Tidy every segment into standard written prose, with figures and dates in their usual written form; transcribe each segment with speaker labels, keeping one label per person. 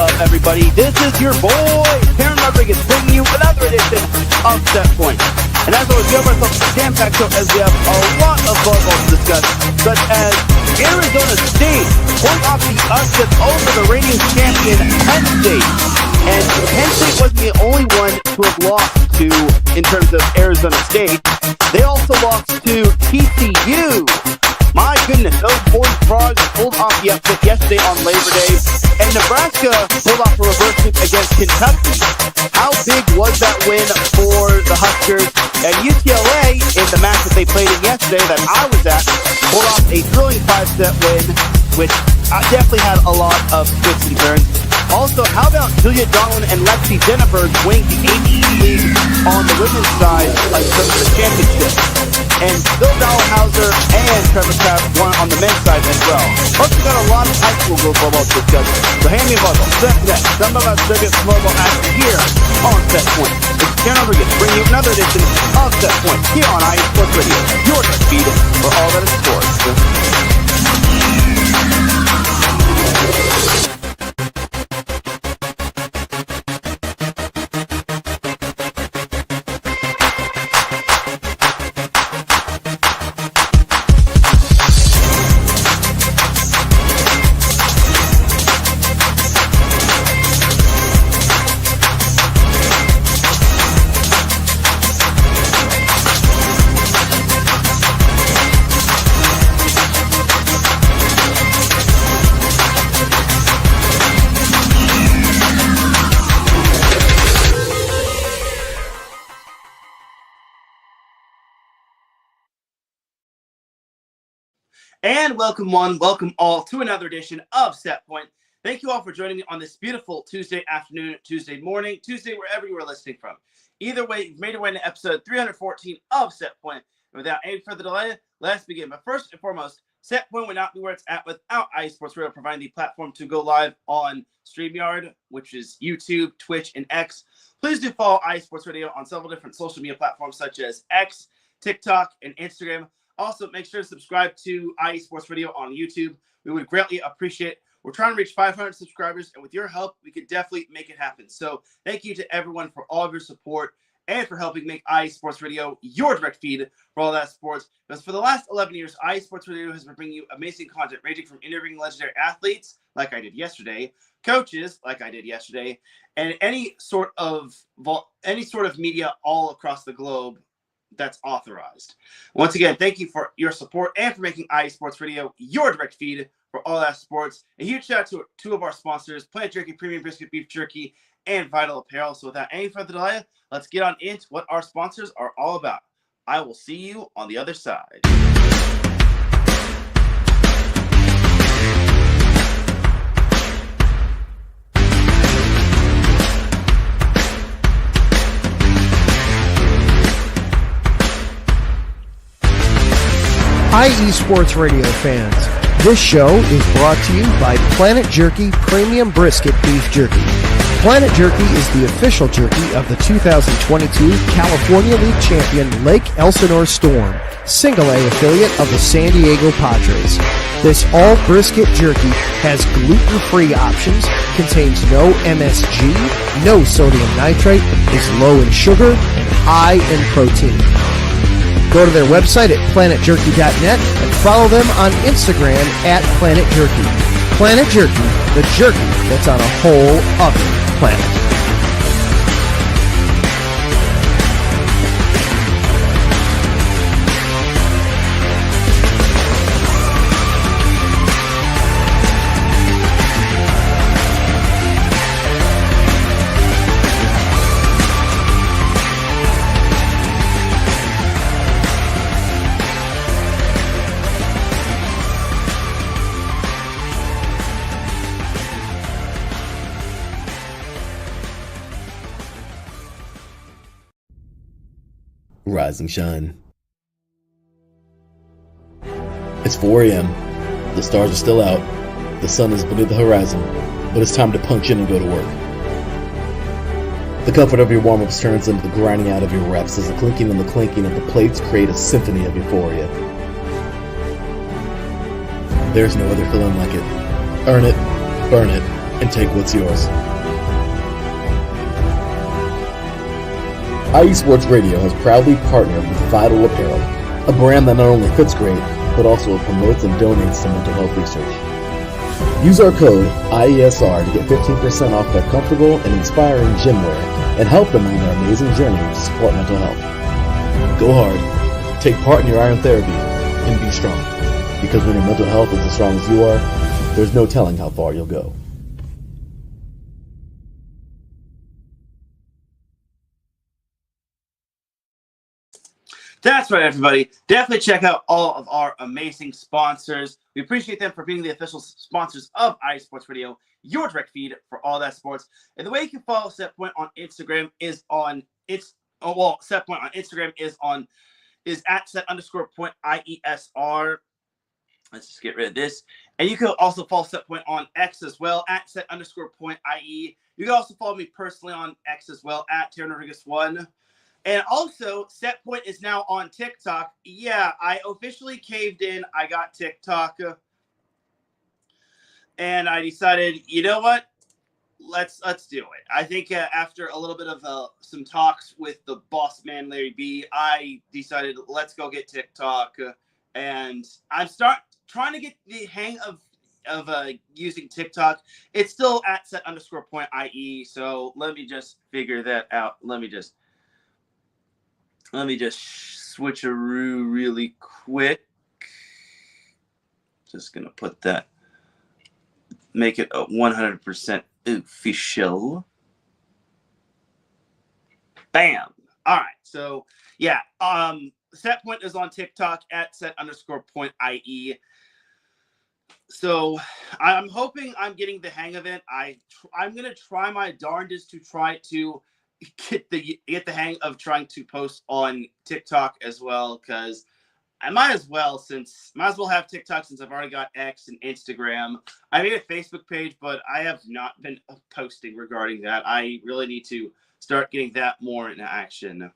Speaker 1: up, everybody? This is your boy, Teran Rodriguez, bringing you another edition of Set Point. And as always, we have ourselves a jam-packed show as we have a lot of volleyball to discuss, such as Arizona State pulling off the upset over the reigning champion, Penn State. And Penn State wasn't the only one to have lost to, in terms of Arizona State. They also lost to TCU. My goodness, those boys frogs pulled off the upset yesterday on Labor Day, and Nebraska pulled off a reverse sweep against Kentucky. How big was that win for the Huskers? And UCLA, in the match that they played in yesterday that I was at, pulled off a thrilling 5-set win, which definitely had a lot of twists and turns. Also, how about Julia Donlin and Lexi Jennifer winning the ACC League on the women's side in terms of the championship? And Bill Dowhauser and Trevor Kraft won on the men's side as well. Plus, we got a lot of high school girls volleyball to discuss. So hand me a buzzer. Set next. Some of us biggest volleyball action here on Set Point. It's Teran Rodriguez bringing you another edition of Set Point here on IE Sports Radio. Your feed for all that is sports. And welcome one, welcome all to another edition of Set Point. Thank you all for joining me on this beautiful Tuesday afternoon, Tuesday morning, Tuesday wherever you are listening from. Either way, you've made your way to episode 314 of Set Point. And without any further delay, let's begin. But first and foremost, Set Point would not be where it's at without IE Sports Radio providing the platform to go live on StreamYard, which is YouTube, Twitch, and X. Please do follow IE Sports Radio on several different social media platforms such as X, TikTok, and Instagram. Also, make sure to subscribe to IE Sports Radio on YouTube. We would greatly appreciate it. We're trying to reach 500 subscribers, and with your help, we could definitely make it happen. So thank you to everyone for all of your support and for helping make IE Sports Radio your direct feed for all that sports. Because for the last 11 years, IE Sports Radio has been bringing you amazing content, ranging from interviewing legendary athletes, like I did yesterday, coaches, like I did yesterday, and any sort of media all across the globe that's authorized. Once again, thank you for your support and for making IE Sports Radio your direct feed for all that sports. A huge shout out to two of our sponsors, Planet Jerky Premium Brisket Beef Jerky and Vital Apparel. So without any further delay, let's get on into what our sponsors are all about. I will see you on the other side.
Speaker 2: IE Sports Radio fans, this show is brought to you by Planet Jerky Premium Brisket Beef Jerky. Planet Jerky is the official jerky of the 2022 California League champion Lake Elsinore Storm, Single A affiliate of the San Diego Padres. This all brisket jerky has gluten-free options, contains no MSG, no sodium nitrate, is low in sugar, and high in protein. Go to their website at planetjerky.net and follow them on Instagram at Planet Jerky. Planet Jerky, the jerky that's on a whole other planet.
Speaker 3: Rise and shine. It's 4 a.m. The stars are still out. The sun is beneath the horizon, but it's time to punch in and go to work. The comfort of your warm-ups turns into the grinding out of your reps as the clinking and the clanking of the plates create a symphony of euphoria. There's no other feeling like it. Earn it, burn it, and take what's yours. IE Sports Radio has proudly partnered with Vital Apparel, a brand that not only fits great, but also promotes and donates to mental health research. Use our code IESR to get 15% off their comfortable and inspiring gym wear and help them on their amazing journey to support mental health. Go hard, take part in your iron therapy, and be strong. Because when your mental health is as strong as you are, there's no telling how far you'll go.
Speaker 1: That's right, everybody. Definitely check out all of our amazing sponsors. We appreciate them for being the official sponsors of IE Sports Radio, your direct feed for all that sports. And the way you can follow Setpoint on Instagram is Setpoint on Instagram is at set_point IESR. Let's just get rid of this. And you can also follow Setpoint on X as well, at set_point IE. You can also follow me personally on X as well, at Teran Rodriguez 1. And also, Setpoint is now on TikTok. Yeah, I officially caved in. I got TikTok. And I decided, you know what? Let's do it. I think after a little bit of some talks with the boss man, Larry B, I decided, let's go get TikTok. And I'm trying to get the hang of using TikTok. It's still at set_point IE. So let me just figure that out. Let me just switcheroo really quick. Just going to put that, make it a 100% official. Bam. All right. So, yeah. Setpoint is on TikTok at set_point IE. So, I'm hoping I'm getting the hang of it. I'm going to try my darndest to try to get the hang of trying to post on TikTok as well, because I might as well have TikTok since I've already got X and Instagram. I made a Facebook page, but I have not been posting regarding that. I really need to start getting that more in action.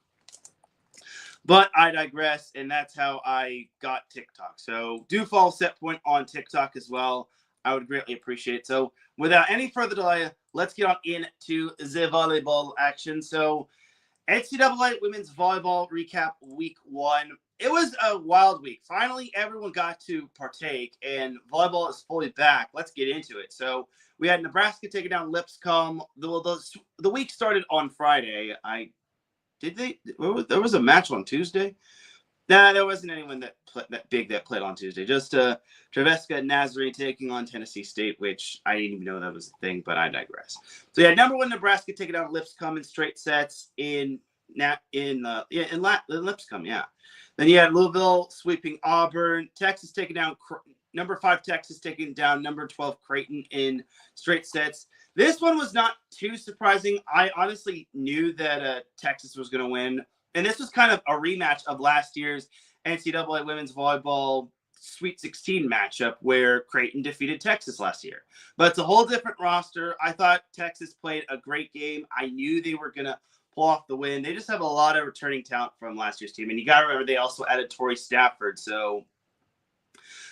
Speaker 1: But I digress, and that's how I got TikTok. So do follow Setpoint on TikTok as well. I would greatly appreciate it. So without any further delay, let's get on into the volleyball action. So NCAA Women's Volleyball Recap Week 1. It was a wild week. Finally, everyone got to partake, and volleyball is fully back. Let's get into it. So we had Nebraska taking down Lipscomb. The week started on Friday. There was a match on Tuesday? Nah, there wasn't anyone that played on Tuesday. Just Traveska Nazarene taking on Tennessee State, which I didn't even know that was a thing, but I digress. So yeah, number 1 Nebraska taking down Lipscomb in straight sets in Lipscomb. Yeah. Then you had Louisville sweeping Auburn. Texas taking down number 5 Texas taking down number 12 Creighton in straight sets. This one was not too surprising. I honestly knew that Texas was going to win. And this was kind of a rematch of last year's NCAA Women's Volleyball Sweet 16 matchup where Creighton defeated Texas last year. But it's a whole different roster. I thought Texas played a great game. I knew they were going to pull off the win. They just have a lot of returning talent from last year's team. And you got to remember, they also added Tori Stafford. So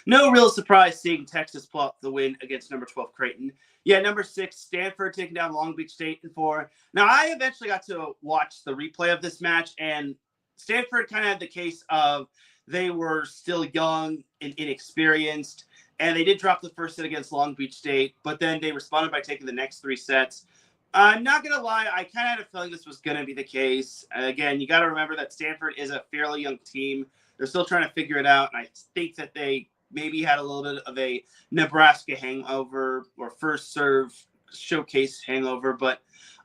Speaker 1: no real surprise seeing Texas pull off the win against number 12 Creighton. Yeah, number 6, Stanford taking down Long Beach State in 4. Now, I eventually got to watch the replay of this match, and Stanford kind of had the case of they were still young and inexperienced, and they did drop the first set against Long Beach State, but then they responded by taking the next 3 sets. I'm not going to lie, I kind of had a feeling this was going to be the case. Again, you got to remember that Stanford is a fairly young team. They're still trying to figure it out, and I think that they maybe had a little bit of a Nebraska hangover or first serve showcase hangover, but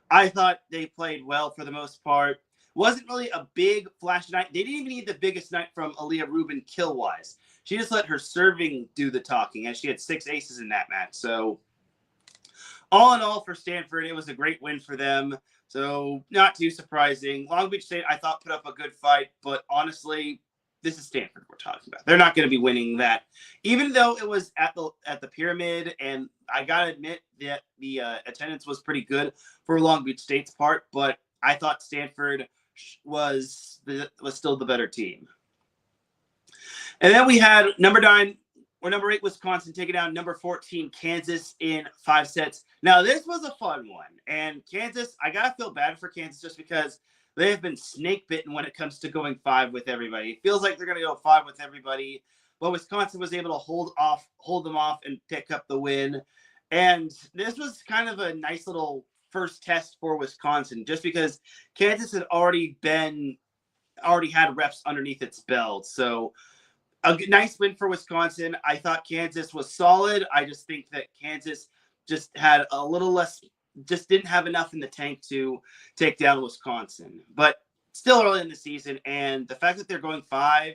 Speaker 1: I thought they played well for the most part. Wasn't really a big flash night. They didn't even need the biggest night from Aaliyah Rubin kill-wise. She just let her serving do the talking, and she had 6 aces in that match. So all in all, for Stanford, it was a great win for them. So not too surprising. Long Beach State, I thought, put up a good fight, but honestly, this is Stanford we're talking about. They're not going to be winning that, even though it was at the Pyramid. And I got to admit that the attendance was pretty good for Long Beach State's part, but I thought Stanford was still the better team. And then we had number 9 or number 8, Wisconsin taking down number 14, Kansas in 5 sets. Now, this was a fun one. And Kansas, I got to feel bad for Kansas just because they have been snake bitten when it comes to going 5 with everybody. It feels like they're going to go 5 with everybody. But Wisconsin was able to hold them off and pick up the win. And this was kind of a nice little first test for Wisconsin, just because Kansas had already had reps underneath its belt. So a nice win for Wisconsin. I thought Kansas was solid. I just think that Kansas just had a little less, just didn't have enough in the tank to take down Wisconsin. But still early in the season, and the fact that they're going 5,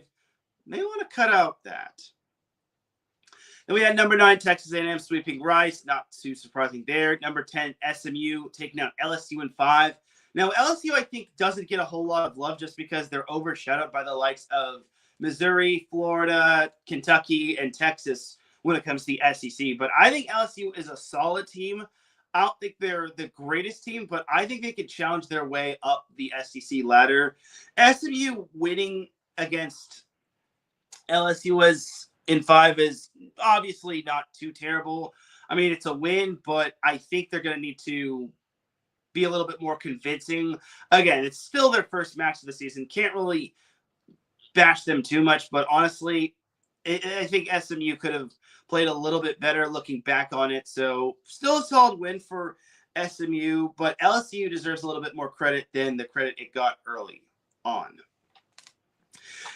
Speaker 1: they want to cut out that. Then we had number 9, Texas A&M sweeping Rice. Not too surprising there. Number 10, SMU taking down LSU in 5. Now, LSU, I think, doesn't get a whole lot of love just because they're overshadowed by the likes of Missouri, Florida, Kentucky, and Texas when it comes to the SEC. But I think LSU is a solid team. I don't think they're the greatest team, but I think they could challenge their way up the SEC ladder. SMU winning against LSU was in 5 is obviously not too terrible. I mean, it's a win, but I think they're going to need to be a little bit more convincing. Again, it's still their first match of the season. Can't really bash them too much, but honestly, I think SMU could have played a little bit better looking back on it. So still a solid win for SMU, but LSU deserves a little bit more credit than the credit it got early on.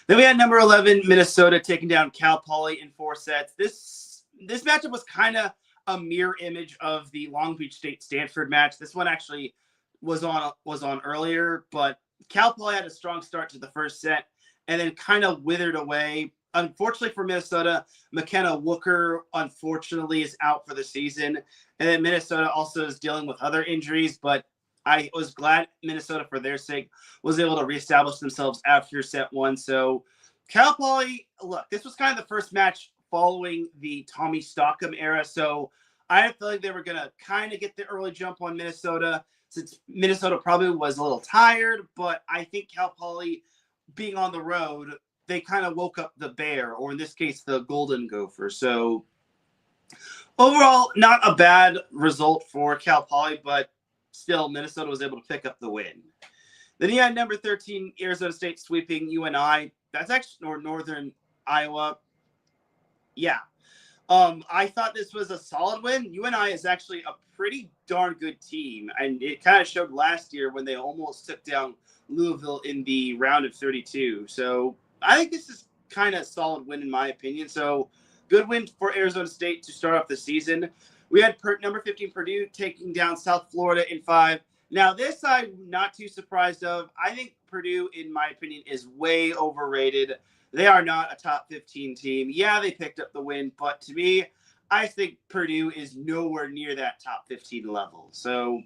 Speaker 1: Then we had number 11, Minnesota taking down Cal Poly in 4 sets. This matchup was kind of a mirror image of the Long Beach State Stanford match. This one actually was on earlier, but Cal Poly had a strong start to the first set and then kind of withered away. Unfortunately for Minnesota, McKenna Wooker, unfortunately, is out for the season. And then Minnesota also is dealing with other injuries, but I was glad Minnesota, for their sake, was able to reestablish themselves after set 1. So Cal Poly, look, this was kind of the first match following the Tommy Stockham era. So I feel like they were going to kind of get the early jump on Minnesota, since Minnesota probably was a little tired. But I think Cal Poly, being on the road, they kind of woke up the bear, or in this case, the Golden Gopher. So overall, not a bad result for Cal Poly, but still, Minnesota was able to pick up the win. Then you had number 13, Arizona State sweeping UNI. That's actually Northern Iowa. Yeah. I thought this was a solid win. UNI is actually a pretty darn good team, and it kind of showed last year when they almost took down Louisville in the round of 32. So I think this is kind of a solid win in my opinion. So good win for Arizona State to start off the season. We had number 15 Purdue taking down South Florida in 5. Now, this I'm not too surprised of. I think Purdue, in my opinion, is way overrated. They are not a top 15 team. Yeah, they picked up the win, but to me, I think Purdue is nowhere near that top 15 level. So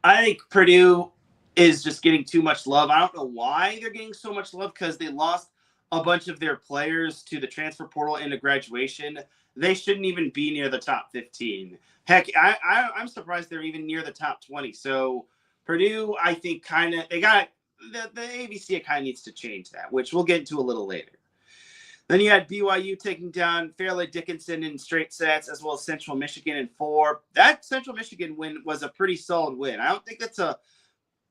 Speaker 1: I think Purdue is just getting too much love. I don't know why they're getting so much love, because they lost a bunch of their players to the transfer portal into graduation. They shouldn't even be near the top 15. Heck, I'm surprised they're even near the top 20. So Purdue, I think they got the ABC kind of needs to change that, which we'll get into a little later. Then you had BYU taking down Fairleigh Dickinson in straight sets, as well as Central Michigan in 4. That Central Michigan win was a pretty solid win. I don't think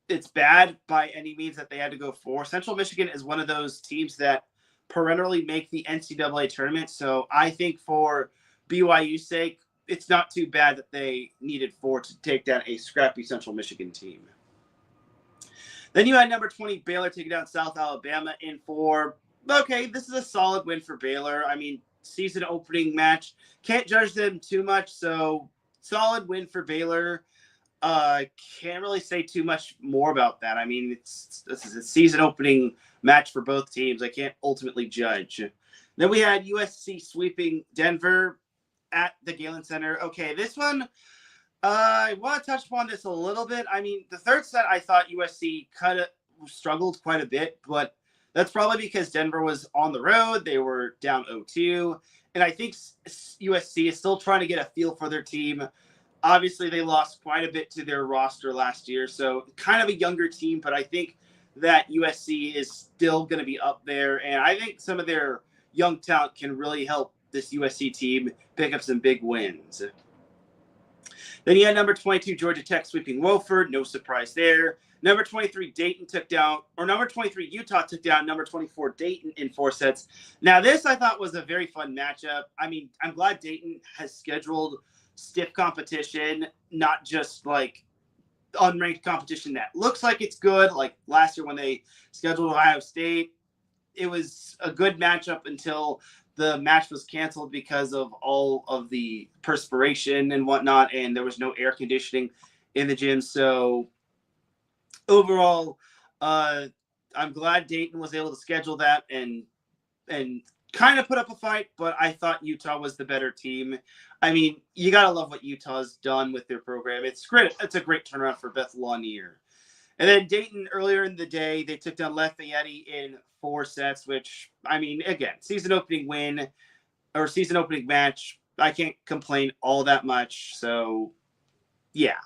Speaker 1: it's bad by any means that they had to go 4. Central Michigan is one of those teams that perennially make the NCAA tournament. So I think for BYU's sake, it's not too bad that they needed 4 to take down a scrappy Central Michigan team. Then you had number 20 Baylor taking down South Alabama in 4. Okay, this is a solid win for Baylor. I mean, season opening match. Can't judge them too much, so solid win for Baylor. Can't really say too much more about that. I mean, this is a season opening match for both teams. I can't ultimately judge. Then we had USC sweeping Denver at the Galen Center. Okay, this one, I want to touch upon this a little bit. I mean, the third set, I thought USC struggled quite a bit, but that's probably because Denver was on the road. They were down 0-2, and I think USC is still trying to get a feel for their team. Obviously, they lost quite a bit to their roster last year, so kind of a younger team, but I think that USC is still going to be up there, and I think some of their young talent can really help this USC team pick up some big wins. Then you had number 22, Georgia Tech sweeping Wofford. No surprise there. Number 23, number 23, Utah took down number 24, Dayton in 4 sets. Now, this I thought was a very fun matchup. I mean, I'm glad Dayton has scheduled stiff competition, not just like unranked competition that looks like it's good. Like last year when they scheduled Ohio State, it was a good matchup until the match was canceled because of all of the perspiration and whatnot, and there was no air conditioning in the gym. So overall, I'm glad Dayton was able to schedule that and kind of put up a fight, but I thought Utah was the better team. I mean, you got to love what Utah's done with their program. It's great. It's a great turnaround for Beth Lanier. And then Dayton, earlier in the day, they took down Lafayette in 4 sets, which, I mean, again, season opening match. I can't complain all that much. So, yeah.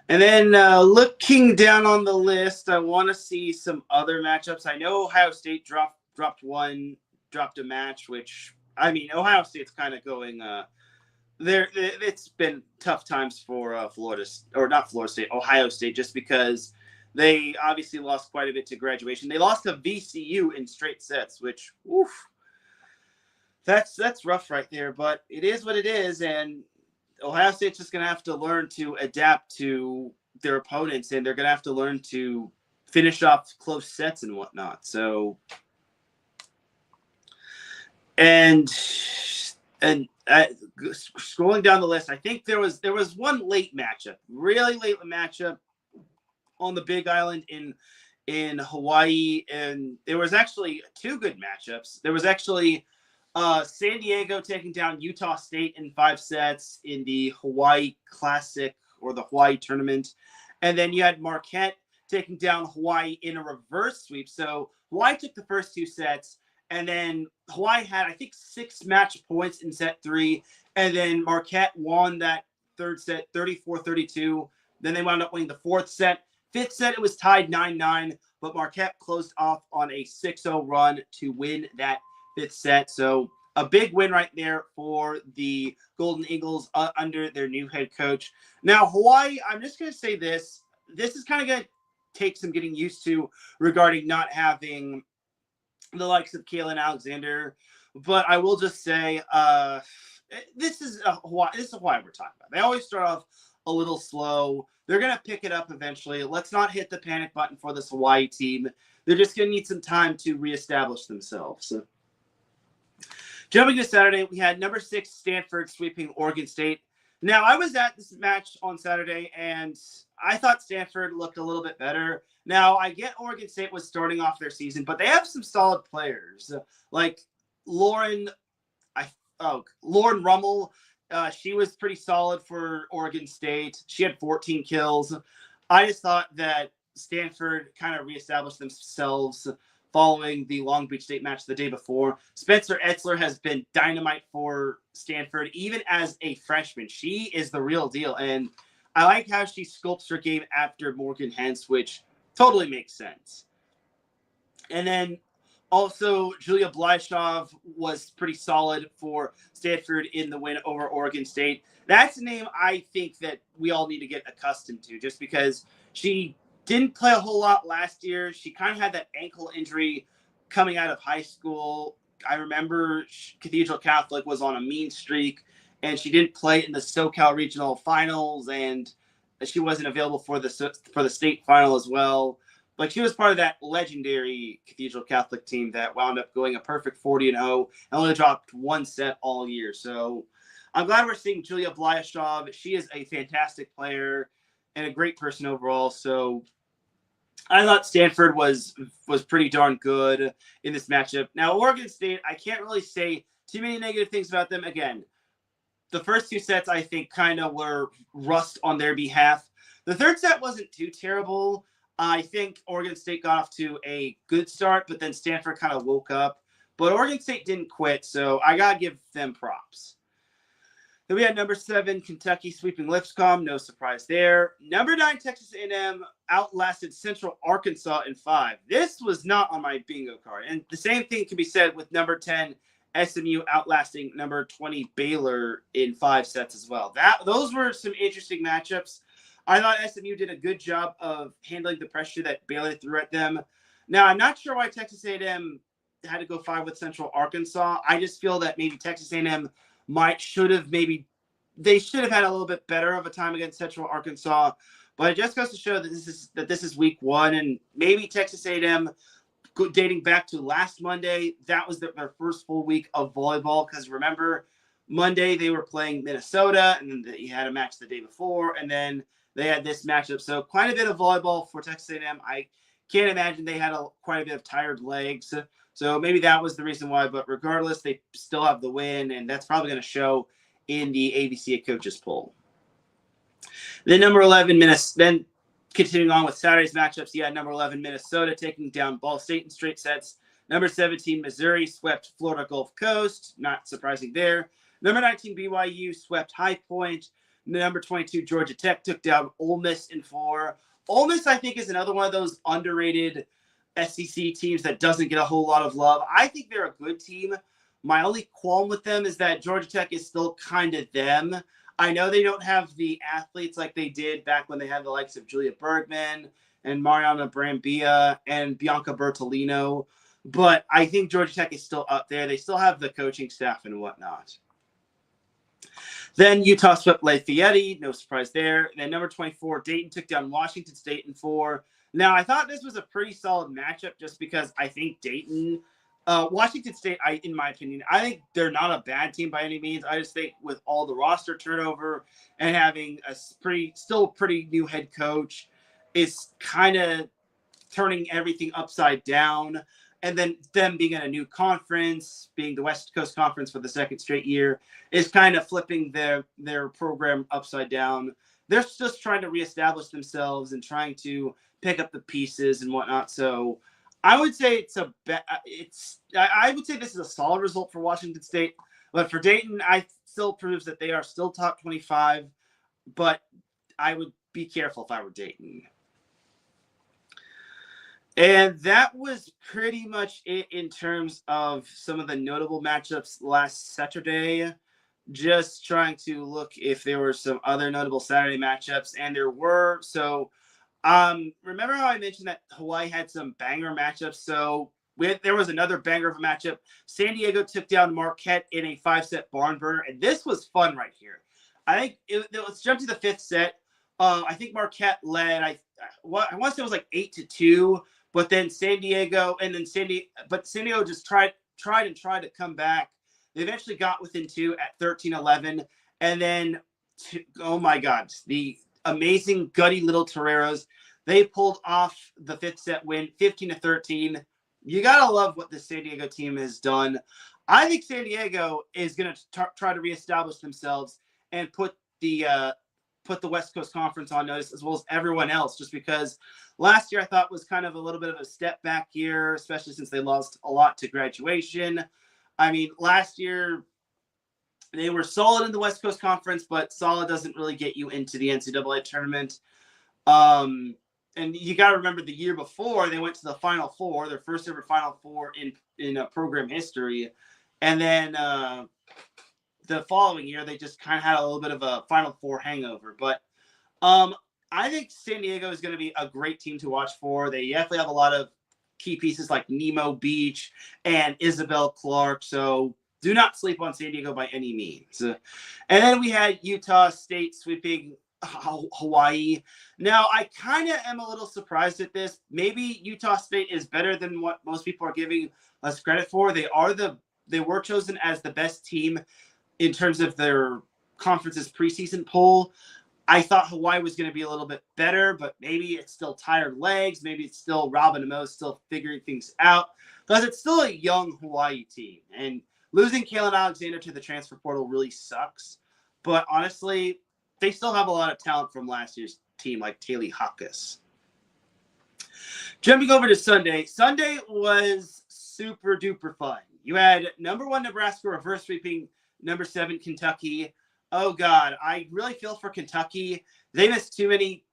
Speaker 1: And then looking down on the list, I want to see some other matchups. I know Ohio State dropped a match, which, I mean, Ohio State's kind of going it's been tough times for Ohio State, just because they obviously lost quite a bit to graduation. They lost to VCU in straight sets, which, that's rough right there. But it is what it is, and Ohio State's just going to have to learn to adapt to their opponents, and they're going to have to learn to finish off close sets and whatnot. So, and scrolling down the list, I think there was one really late matchup on the Big Island in Hawaii, and there was actually 2 good matchups. There was actually San Diego taking down Utah State in 5 sets in the Hawaii Classic or the Hawaii tournament, and then you had Marquette taking down Hawaii in a reverse sweep. So Hawaii took the first 2 sets, and then Hawaii had, I think, 6 match points in set 3. And then Marquette won that 3rd set, 34-32. Then they wound up winning the 4th set. 5th set, it was tied 9-9. But Marquette closed off on a 6-0 run to win that 5th set. So a big win right there for the Golden Eagles under their new head coach. Now, Hawaii, I'm just going to say this. This is kind of going to take some getting used to regarding not having the likes of Kaylin Alexander, but I will just say this is Hawaii we're talking about. They always start off a little slow. They're going to pick it up eventually. Let's not hit the panic button for this Hawaii team. They're just going to need some time to reestablish themselves. So, jumping to Saturday, we had number 6 Stanford sweeping Oregon State. Now, I was at this match on Saturday, and I thought Stanford looked a little bit better. Now, I get Oregon State was starting off their season, but they have some solid players. Like Lauren Rummel, she was pretty solid for Oregon State. She had 14 kills. I just thought that Stanford kind of reestablished themselves following the Long Beach State match the day before. Spencer Etzler has been dynamite for Stanford, even as a freshman. She is the real deal, and I like how she sculpts her game after Morgan Hens, which totally makes sense. And then also Julia Blyshov was pretty solid for Stanford in the win over Oregon State. That's a name I think that we all need to get accustomed to, just because she didn't play a whole lot last year. She kind of had that ankle injury coming out of high school. I remember Cathedral Catholic was on a mean streak, and she didn't play in the SoCal Regional Finals, and she wasn't available for the state final as well. But she was part of that legendary Cathedral Catholic team that wound up going a perfect 40-0 and only dropped 1 set all year. So I'm glad we're seeing Julia Blyashov. She is a fantastic player and a great person overall. So I thought Stanford was pretty darn good in this matchup. Now, Oregon State, I can't really say too many negative things about them. Again, the first 2 sets, I think, kind of were rust on their behalf. The 3rd set wasn't too terrible. I think Oregon State got off to a good start, but then Stanford kind of woke up. But Oregon State didn't quit, so I got to give them props. Then we had number 7, Kentucky sweeping Lipscomb. No surprise there. Number 9, Texas A&M outlasted Central Arkansas in 5. This was not on my bingo card. And the same thing can be said with number 10, SMU outlasting number 20, Baylor in 5 sets as well. Those were some interesting matchups. I thought SMU did a good job of handling the pressure that Baylor threw at them. Now, I'm not sure why Texas A&M had to go 5 with Central Arkansas. I just feel that maybe Texas A&M should have had a little bit better of a time against Central Arkansas, but it just goes to show that this is week 1, and maybe Texas A&M, dating back to last Monday, that was their first full week of volleyball. Because remember, Monday they were playing Minnesota, and then you had a match the day before, and then they had this matchup. So quite a bit of volleyball for Texas A&M. I can't imagine they had quite a bit of tired legs. So maybe that was the reason why. But regardless, they still have the win, and that's probably going to show in the AVCA coaches poll. Then number 11, then continuing on with Saturday's matchups, you had number 11, Minnesota taking down Ball State in straight sets. Number 17, Missouri swept Florida Gulf Coast. Not surprising there. Number 19, BYU swept High Point. Number 22, Georgia Tech took down Ole Miss in 4. Ole Miss, I think, is another one of those underrated SEC teams that doesn't get a whole lot of love. I think they're a good team. My only qualm with them is that Georgia Tech is still kind of them. I know they don't have the athletes like they did back when they had the likes of Julia Bergman and Mariana Brambilla and Bianca Bertolino, but I think Georgia Tech is still up there. They still have the coaching staff and whatnot. Then Utah swept Lafayette. No surprise there. Then number 24, Dayton took down Washington State in 4. Now, I thought this was a pretty solid matchup just because I think Dayton – Washington State, in my opinion, I think they're not a bad team by any means. I just think with all the roster turnover and having a still pretty new head coach, it's kind of turning everything upside down. And then them being in a new conference, being the West Coast Conference for the second straight year, is kind of flipping their program upside down. They're just trying to reestablish themselves and trying to pick up the pieces and whatnot. So I would say I would say this is a solid result for Washington State, but for Dayton, I still proves that they are still top 25, but I would be careful if I were Dayton. And that was pretty much it in terms of some of the notable matchups last Saturday. Just trying to look if there were some other notable Saturday matchups, and there were. So remember how I mentioned that Hawaii had some banger matchups? So there was another banger of a matchup. San Diego took down Marquette in a 5-set barn burner, and this was fun right here. I think let's jump to the 5th set. I think Marquette led. I want to say it was like 8-2, but then San Diego just tried to come back. They eventually got within 2 at 13-11, and then oh my God, the amazing gutty little Toreros. They pulled off the 5th set win, 15-13. You gotta love what the San Diego team has done. I think San Diego is gonna try to reestablish themselves and put the West Coast Conference on notice, as well as everyone else. Just because last year I thought was kind of a little bit of a step back year, especially since they lost a lot to graduation. I mean, last year they were solid in the West Coast Conference, but solid doesn't really get you into the NCAA tournament. And you got to remember the year before they went to the Final Four, their first ever Final Four in program history. And then the following year, they just kind of had a little bit of a Final Four hangover. But I think San Diego is going to be a great team to watch for. They definitely have a lot of key pieces like Nemo Beach and Isabel Clark. So do not sleep on San Diego by any means. And then we had Utah State sweeping Hawaii. Now, I kind of am a little surprised at this. Maybe Utah State is better than what most people are giving us credit for. They were chosen as the best team in terms of their conference's preseason poll. I thought Hawaii was going to be a little bit better, but maybe it's still tired legs. Maybe it's still Robin Amo still figuring things out, because it's still a young Hawaii team. And losing Kalen Alexander to the transfer portal really sucks. But honestly, they still have a lot of talent from last year's team, like Taylor Hawkes. Jumping over to Sunday. Sunday was super duper fun. You had number 1 Nebraska reverse sweeping number 7 Kentucky. Oh, God. I really feel for Kentucky. They missed too many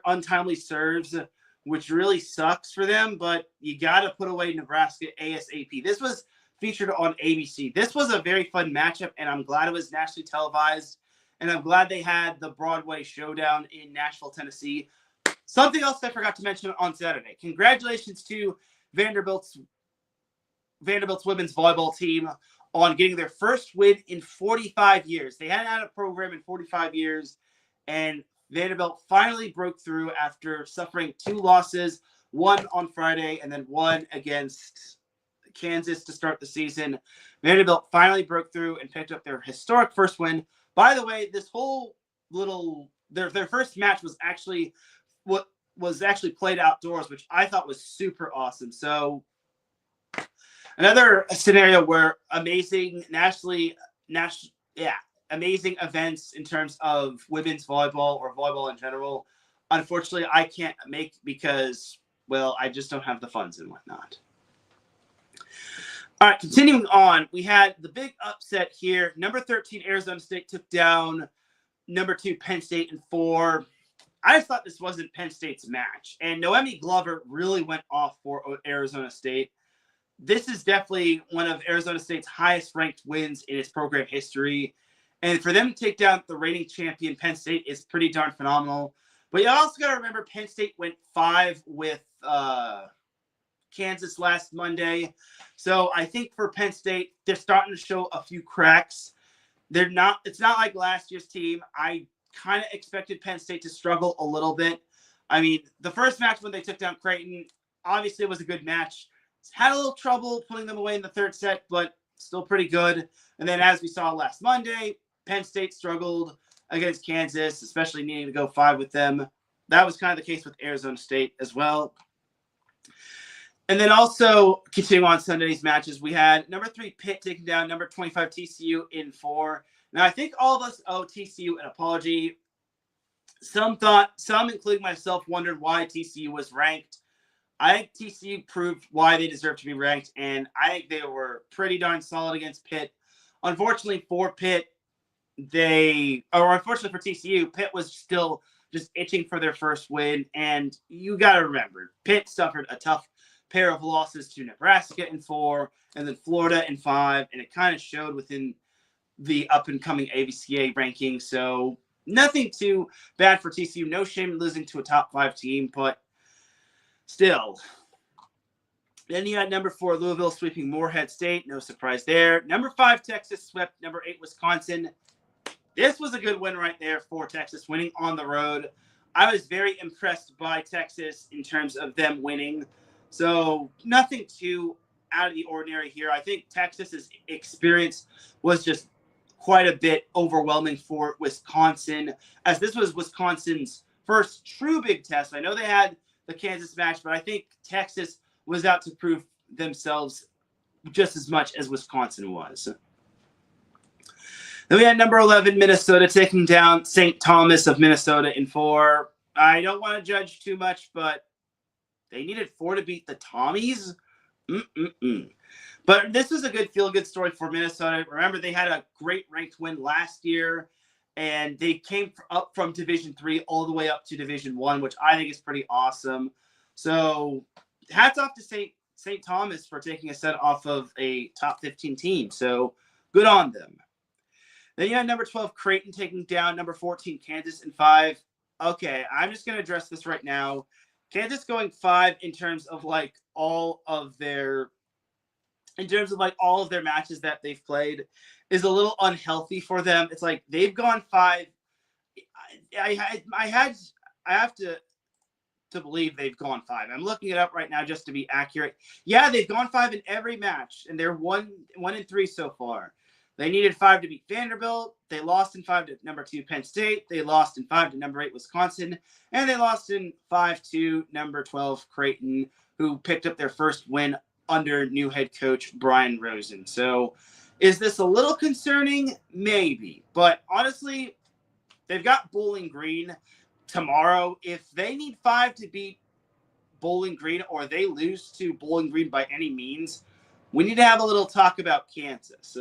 Speaker 1: untimely serves, which really sucks for them, but you got to put away Nebraska ASAP. This was featured on ABC. This was a very fun matchup, and I'm glad it was nationally televised, and I'm glad they had the Broadway showdown in Nashville, Tennessee. Something else I forgot to mention on Saturday. Congratulations to Vanderbilt's women's volleyball team on getting their first win in 45 years. They hadn't had a program in 45 years, and Vanderbilt finally broke through after suffering 2 losses, one on Friday and then one against Kansas to start the season. Vanderbilt finally broke through and picked up their historic first win. By the way, this whole their first match was actually played outdoors, which I thought was super awesome. So another scenario where amazing amazing events in terms of women's volleyball or volleyball in general. Unfortunately, I can't make because, well, I just don't have the funds and whatnot. All right, continuing on, we had the big upset here. Number 13, Arizona State took down number 2, Penn State in 4. I just thought this wasn't Penn State's match. And Noemi Glover really went off for Arizona State. This is definitely one of Arizona State's highest ranked wins in its program history. And for them to take down the reigning champion, Penn State, is pretty darn phenomenal. But you also got to remember Penn State went 5 with Kansas last Monday. So I think for Penn State, they're starting to show a few cracks. It's not like last year's team. I kind of expected Penn State to struggle a little bit. I mean, the first match when they took down Creighton, obviously it was a good match. Had a little trouble putting them away in the third set, but still pretty good. And then as we saw last Monday, Penn State struggled against Kansas, especially needing to go 5 with them. That was kind of the case with Arizona State as well. And then also, continuing on Sunday's matches, we had number 3 Pitt taking down number 25 TCU in 4. Now, I think all of us owe TCU an apology. Some, including myself, wondered why TCU was ranked. I think TCU proved why they deserve to be ranked, and I think they were pretty darn solid against Pitt. Unfortunately for Pitt, unfortunately for TCU, Pitt was still just itching for their first win, and you got to remember, Pitt suffered a tough pair of losses to Nebraska in 4, and then Florida in 5, and it kind of showed within the up-and-coming AVCA ranking. So nothing too bad for TCU. No shame in losing to a top 5 team, but still. Then you had number 4 Louisville sweeping Morehead State. No surprise there. Number 5 Texas swept number 8 Wisconsin. This was a good win right there for Texas, winning on the road. I was very impressed by Texas in terms of them winning. So nothing too out of the ordinary here. I think Texas's experience was just quite a bit overwhelming for Wisconsin, as this was Wisconsin's first true big test. I know they had the Kansas match, but I think Texas was out to prove themselves just as much as Wisconsin was. Then we had number 11, Minnesota, taking down St. Thomas of Minnesota in 4. I don't want to judge too much, but they needed 4 to beat the Tommies. But this was a good feel-good story for Minnesota. Remember, they had a great ranked win last year, and they came up from Division III all the way up to Division I, which I think is pretty awesome. So hats off to St. Thomas for taking a set off of a top 15 team. So good on them. Then you had number 12, Creighton, taking down number 14, Kansas in 5. Okay, I'm just going to address this right now. Kansas going 5 in terms of all of their matches that they've played is a little unhealthy for them. It's like they've gone 5. I have to believe they've gone 5. I'm looking it up right now just to be accurate. Yeah, they've gone 5 in every match, and they're 1-3 so far. They needed 5 to beat Vanderbilt. They lost in 5 to number 2 Penn State. They lost in 5 to number 8 Wisconsin. And they lost in 5 to number 12 Creighton, who picked up their first win under new head coach Brian Rosen. So is this a little concerning? Maybe. But honestly, they've got Bowling Green tomorrow. If they need 5 to beat Bowling Green, or they lose to Bowling Green by any means, we need to have a little talk about Kansas.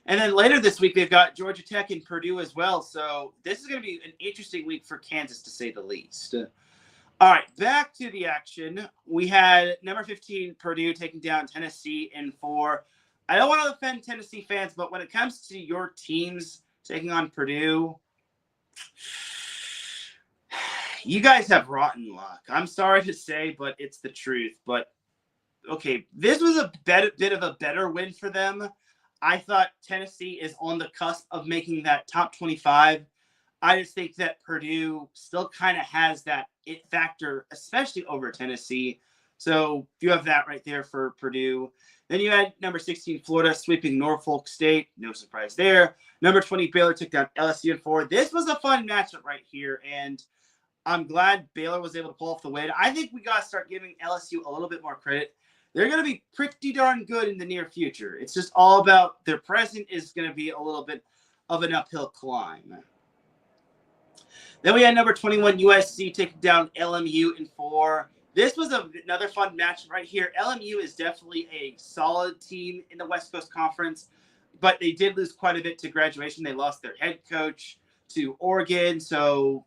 Speaker 1: And then later this week, they've got Georgia Tech and Purdue as well. So this is going to be an interesting week for Kansas, to say the least. All right, back to the action. We had number 15, Purdue, taking down Tennessee in 4. I don't want to offend Tennessee fans, but when it comes to your teams taking on Purdue, you guys have rotten luck. I'm sorry to say, but it's the truth. But, okay, this was a bit of a better win for them. I thought Tennessee is on the cusp of making that top 25. I just think that Purdue still kind of has that it factor, especially over Tennessee. So you have that right there for Purdue. Then you had number 16, Florida, sweeping Norfolk State. No surprise there. Number 20, Baylor took down LSU in 4. This was a fun matchup right here, and I'm glad Baylor was able to pull off the win. I think we got to start giving LSU a little bit more credit. They're going to be pretty darn good in the near future. It's just all about their present is going to be a little bit of an uphill climb. Then we had number 21, USC, taking down LMU in 4. This was another fun match right here. LMU is definitely a solid team in the West Coast Conference, but they did lose quite a bit to graduation. They lost their head coach to Oregon, so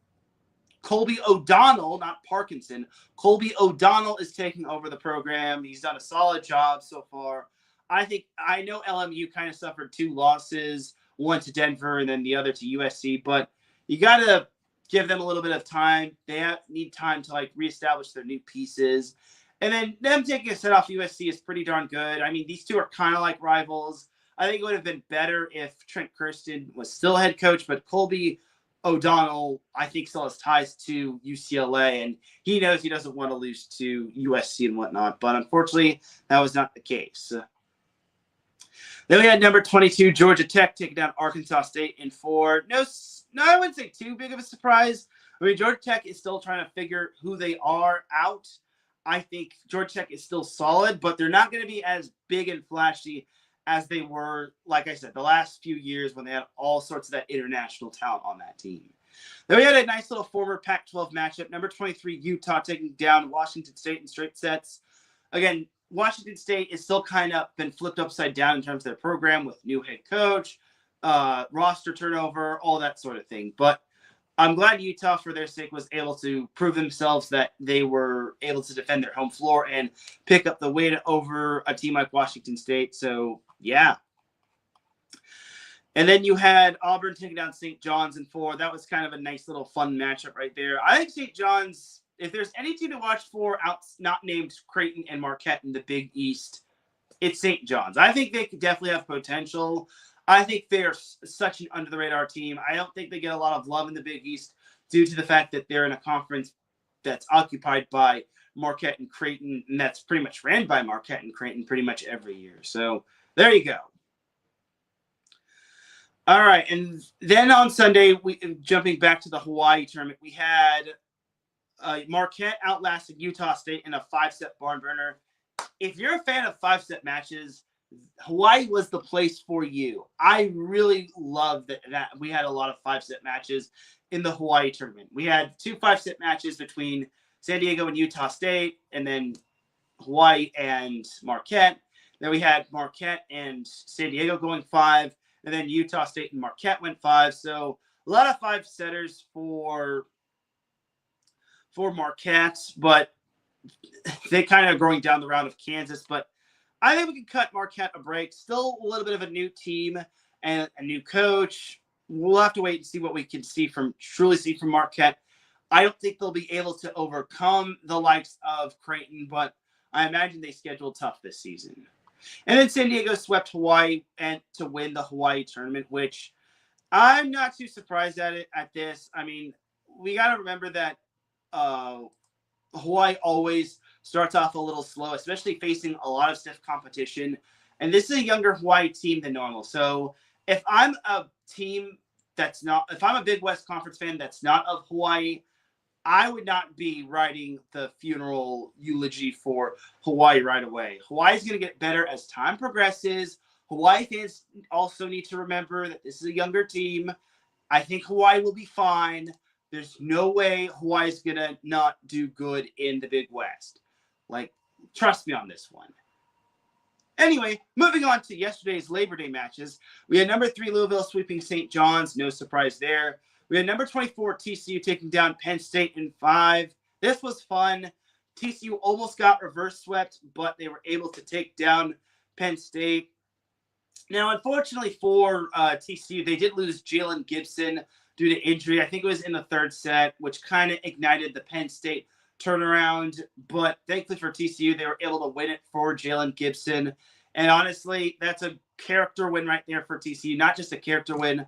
Speaker 1: Colby O'Donnell, not Parkinson. Colby O'Donnell is taking over the program. He's done a solid job so far. I know LMU kind of suffered 2 losses, one to Denver and then the other to USC, but you got to give them a little bit of time. They need time to reestablish their new pieces. And then them taking a set off USC is pretty darn good. I mean, these two are kind of like rivals. I think it would have been better if Trent Kirsten was still head coach, but Colby O'Donnell, I think, still has ties to UCLA, and he knows he doesn't want to lose to USC and whatnot. But unfortunately, that was not the case. Then we had number 22, Georgia Tech, taking down Arkansas State in 4. No, I wouldn't say too big of a surprise. I mean, Georgia Tech is still trying to figure who they are out. I think Georgia Tech is still solid, but they're not going to be as big and flashy as they were, like I said, the last few years when they had all sorts of that international talent on that team. Then we had a nice little former Pac-12 matchup. Number 23, Utah, taking down Washington State in straight sets. Again, Washington State is still kind of been flipped upside down in terms of their program with new head coach, roster turnover, all that sort of thing. But I'm glad Utah, for their sake, was able to prove themselves that they were able to defend their home floor and pick up the win over a team like Washington State. So, yeah. And then you had Auburn taking down St. John's in 4. That was kind of a nice little fun matchup right there. I think St. John's, if there's any team to watch for not named Creighton and Marquette in the Big East, it's St. John's. I think they could definitely have potential. I think they're such an under-the-radar team. I don't think they get a lot of love in the Big East due to the fact that they're in a conference that's occupied by Marquette and Creighton, and that's pretty much ran by Marquette and Creighton pretty much every year. So there you go. All right, and then on Sunday, jumping back to the Hawaii tournament, we had Marquette outlasted Utah State in a 5-set barn burner. If you're a fan of 5-set matches, Hawaii was the place for you. I really love that we had a lot of 5-set matches in the Hawaii tournament. We had 2 5-set matches between San Diego and Utah State, and then Hawaii and Marquette. Then we had Marquette and San Diego going 5, and then Utah State and Marquette went 5. So a lot of 5-setters for Marquette, but they kind of going down the route of Kansas. But I think we can cut Marquette a break. Still a little bit of a new team and a new coach. We'll have to wait and see what we can truly see from Marquette. I don't think they'll be able to overcome the likes of Creighton, but I imagine they scheduled tough this season. And then San Diego swept Hawaii and to win the Hawaii tournament, which I'm not too surprised at this. I mean, we got to remember that Hawaii always starts off a little slow, especially facing a lot of stiff competition. And this is a younger Hawaii team than normal. So if I'm a Big West Conference fan that's not of Hawaii, I would not be writing the funeral eulogy for Hawaii right away. Hawaii's going to get better as time progresses. Hawaii fans also need to remember that this is a younger team. I think Hawaii will be fine. There's no way Hawaii's going to not do good in the Big West. Trust me on this one. Anyway, moving on to yesterday's Labor Day matches. We had number 3 Louisville sweeping St. John's. No surprise there. We had number 24 TCU taking down Penn State in 5. This was fun. TCU almost got reverse swept, but they were able to take down Penn State. Now, unfortunately for TCU, they did lose Jalen Gibson due to injury. I think it was in the 3rd set, which kind of ignited the Penn State turnaround. But thankfully for TCU, they were able to win it for Jalen Gibson. And honestly, that's a character win right there for TCU. Not just a character win,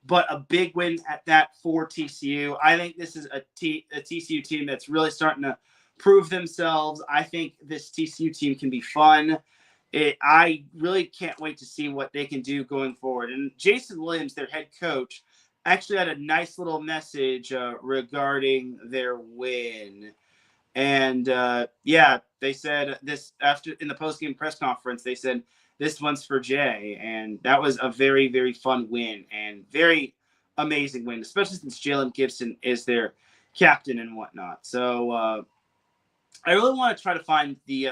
Speaker 1: but a big win at that for TCU. I think this is a TCU team that's really starting to prove themselves. I think this TCU team can be fun. I really can't wait to see what they can do going forward. And Jason Williams, their head coach, actually had a nice little message regarding their win. And they said this after in the postgame press conference. They said this one's for Jay, and that was a very, very fun win and very amazing win, especially since Jalen Gibson is their captain and whatnot. So I really want to try to find the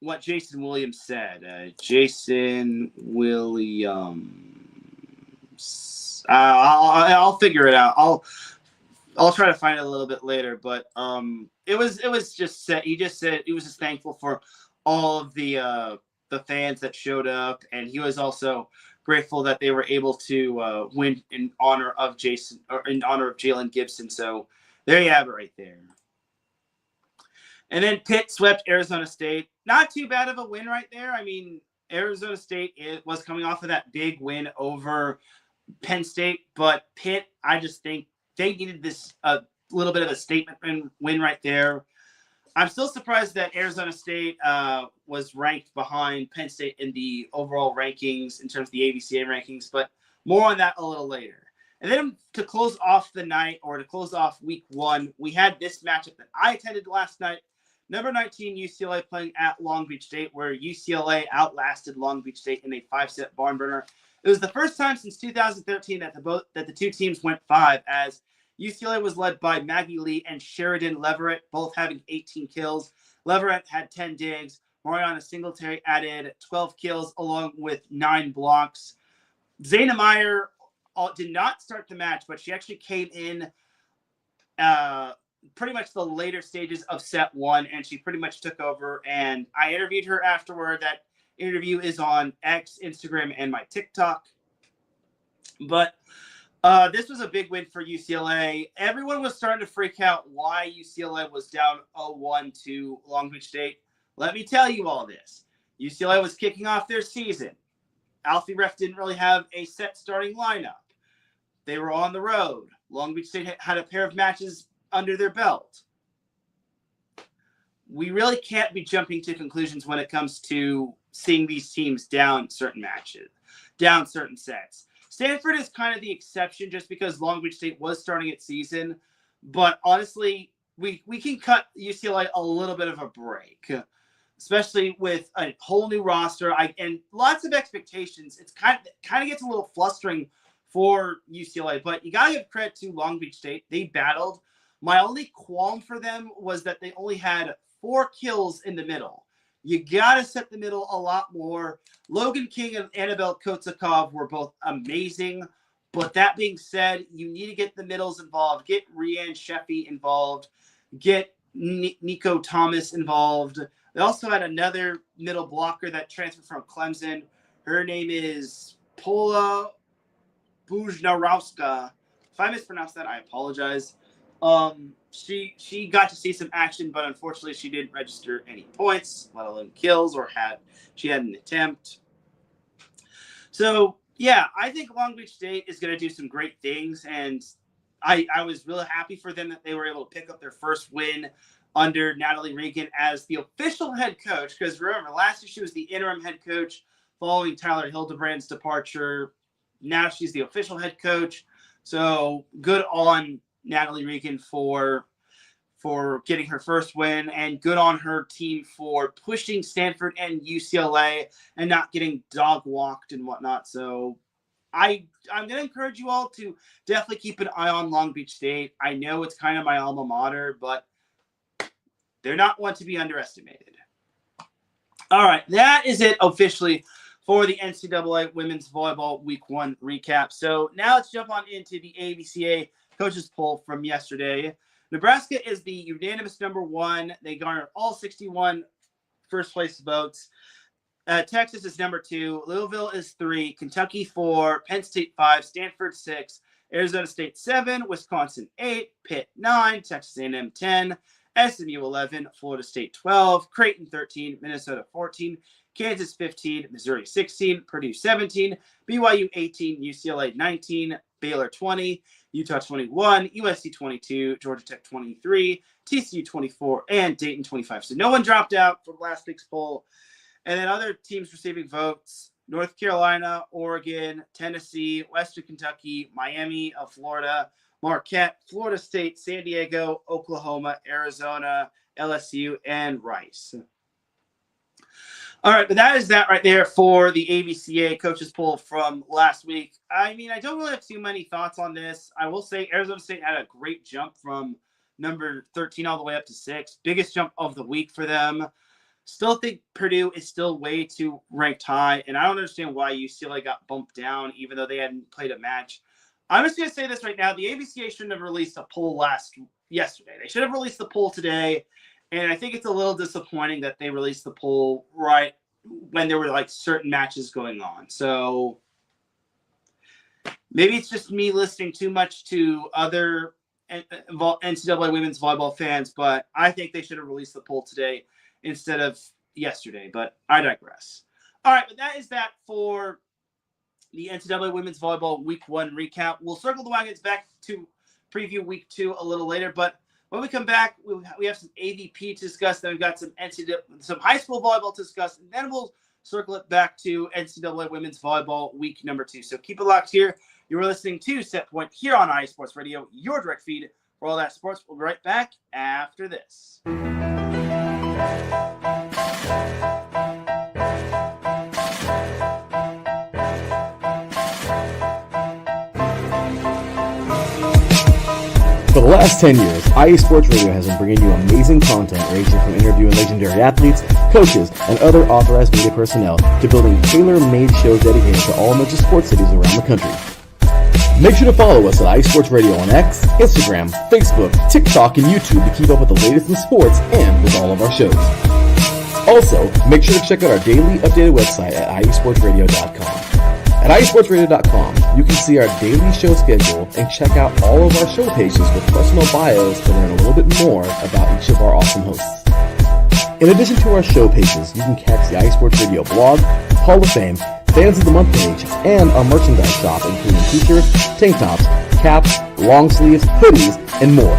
Speaker 1: what Jason Williams said. Jason Williams. I'll figure it out. I'll try to find it a little bit later. But it was just said. He just said he was just thankful for all of the fans that showed up, and he was also grateful that they were able to win in honor of Jalen Gibson. So there you have it right there. And then Pitt swept Arizona State. Not too bad of a win right there. I mean, Arizona State was coming off of that big win over Penn State, but Pitt, I just think they needed this a little bit of a statement win right there. I'm still surprised that Arizona State was ranked behind Penn State in the overall rankings in terms of the AVCA rankings, but more on that a little later. And then to close off the night, or to close off week 1, we had this matchup that I attended last night. Number 19 UCLA playing at Long Beach State, where UCLA outlasted Long Beach State in a 5-set barn burner. It was the first time since 2013 that the two teams went 5, as UCLA was led by Maggie Lee and Sheridan Leverett, both having 18 kills. Leverett had 10 digs. Mariana Singletary added 12 kills along with 9 blocks. Zayna Meyer did not start the match, but she actually came in pretty much the later stages of set 1, and she pretty much took over. And I interviewed her afterward. That interview is on X, Instagram, and my TikTok. But this was a big win for UCLA. Everyone was starting to freak out why UCLA was down 0-1 to Long Beach State. Let me tell you all this. UCLA was kicking off their season. Alfie Ref didn't really have a set starting lineup. They were on the road. Long Beach State had a pair of matches under their belt. We really can't be jumping to conclusions when it comes to seeing these teams down certain matches, down certain sets. Stanford is kind of the exception just because Long Beach State was starting its season. But honestly, we can cut UCLA a little bit of a break, especially with a whole new roster and lots of expectations. It's kind of gets a little flustering for UCLA, but you got to give credit to Long Beach State. They battled. My only qualm for them was that they only had 4 kills in the middle. You got to set the middle a lot more. Logan King and Annabelle Kotsakov were both amazing. But that being said, you need to get the middles involved. Get Rianne Sheffy involved. Get Nico Thomas involved. They also had another middle blocker that transferred from Clemson. Her name is Pola Bujnarowska. If I mispronounced that, I apologize. She got to see some action, but unfortunately she didn't register any points, let alone kills, or she had an attempt. So yeah, I think Long Beach State is going to do some great things, and I was really happy for them that they were able to pick up their first win under Natalie Regan as the official head coach. Because remember, last year she was the interim head coach following Tyler Hildebrand's departure. Now she's the official head coach. So good on Natalie Regan for getting her first win, and good on her team for pushing Stanford and UCLA and not getting dog walked and whatnot. So I'm going to encourage you all to definitely keep an eye on Long Beach State. I know it's kind of my alma mater, but They're not one to be underestimated. All right, that is it officially for the NCAA Women's Volleyball Week 1 recap. So now let's jump on into the AVCA coaches poll from yesterday. Nebraska is the unanimous number 1. They garnered all 61 first place votes. Texas is number 2. Louisville is 3. Kentucky 4. Penn State 5. Stanford 6. Arizona State 7. Wisconsin 8. Pitt 9. Texas A&M 10. SMU 11. Florida State 12. Creighton 13. Minnesota 14. Kansas 15. Missouri 16. Purdue 17. BYU 18. UCLA 19. Baylor 20. Utah 21. USC 22. Georgia Tech 23. TCU 24. And Dayton 25. So no one dropped out for last week's poll. And then other teams receiving votes: North Carolina, Oregon, Tennessee, Western Kentucky, Miami of Florida, Marquette, Florida State, San Diego, Oklahoma, Arizona, LSU, and Rice. All right, but that is that right there for the AVCA coaches poll from last week. I mean, I don't really have too many thoughts on this. I will say Arizona State had a great jump from number 13 all the way up to 6. Biggest jump of the week for them. Still think Purdue is still way too ranked high, and I don't understand why UCLA got bumped down even though they hadn't played a match. I'm just going to say this right now. The AVCA shouldn't have released a poll yesterday. They should have released the poll today, and I think it's a little disappointing that they released the poll right when there were like certain matches going on. So maybe it's just me listening too much to other NCAA women's volleyball fans, but I think they should have released the poll today instead of yesterday, but I digress. All right, but that is that for the NCAA Women's Volleyball Week 1 recap. We'll circle the wagons back to preview Week 2 a little later, but when we come back, we have some AVP to discuss, then we've got some high school volleyball to discuss, and then we'll circle it back to NCAA Women's Volleyball Week number 2. So keep it locked here. You're listening to Set Point here on IE Sports Radio, your direct feed for all that sports. We'll be right back after this.
Speaker 3: For the last 10 years, IE Sports Radio has been bringing you amazing content ranging from interviewing legendary athletes, coaches, and other authorized media personnel to building tailor-made shows dedicated to all major sports cities around the country. Make sure to follow us at IE Sports Radio on X, Instagram, Facebook, TikTok, and YouTube to keep up with the latest in sports and with all of our shows. Also, make sure to check out our daily updated website at iesportsradio.com. At iesportsradio.com, you can see our daily show schedule and check out all of our show pages with personal bios to learn a little bit more about each of our awesome hosts. In addition to our show pages, you can catch the IE Sports Radio blog, Hall of Fame, Fans of the Month page, and our merchandise shop, including t-shirts, tank tops, caps, long sleeves, hoodies, and more.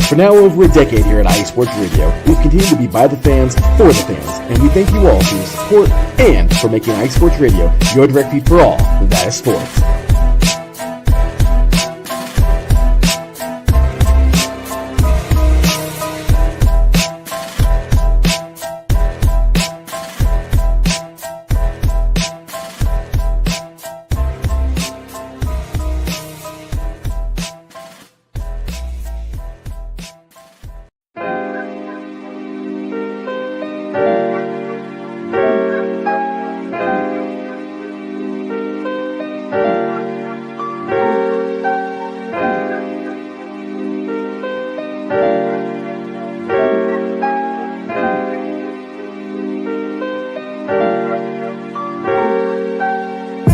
Speaker 3: For now over a decade here at IE Sports Radio, we've continued to be by the fans, for the fans, and we thank you all for your support and for making IE Sports Radio your direct feed for all that is sports.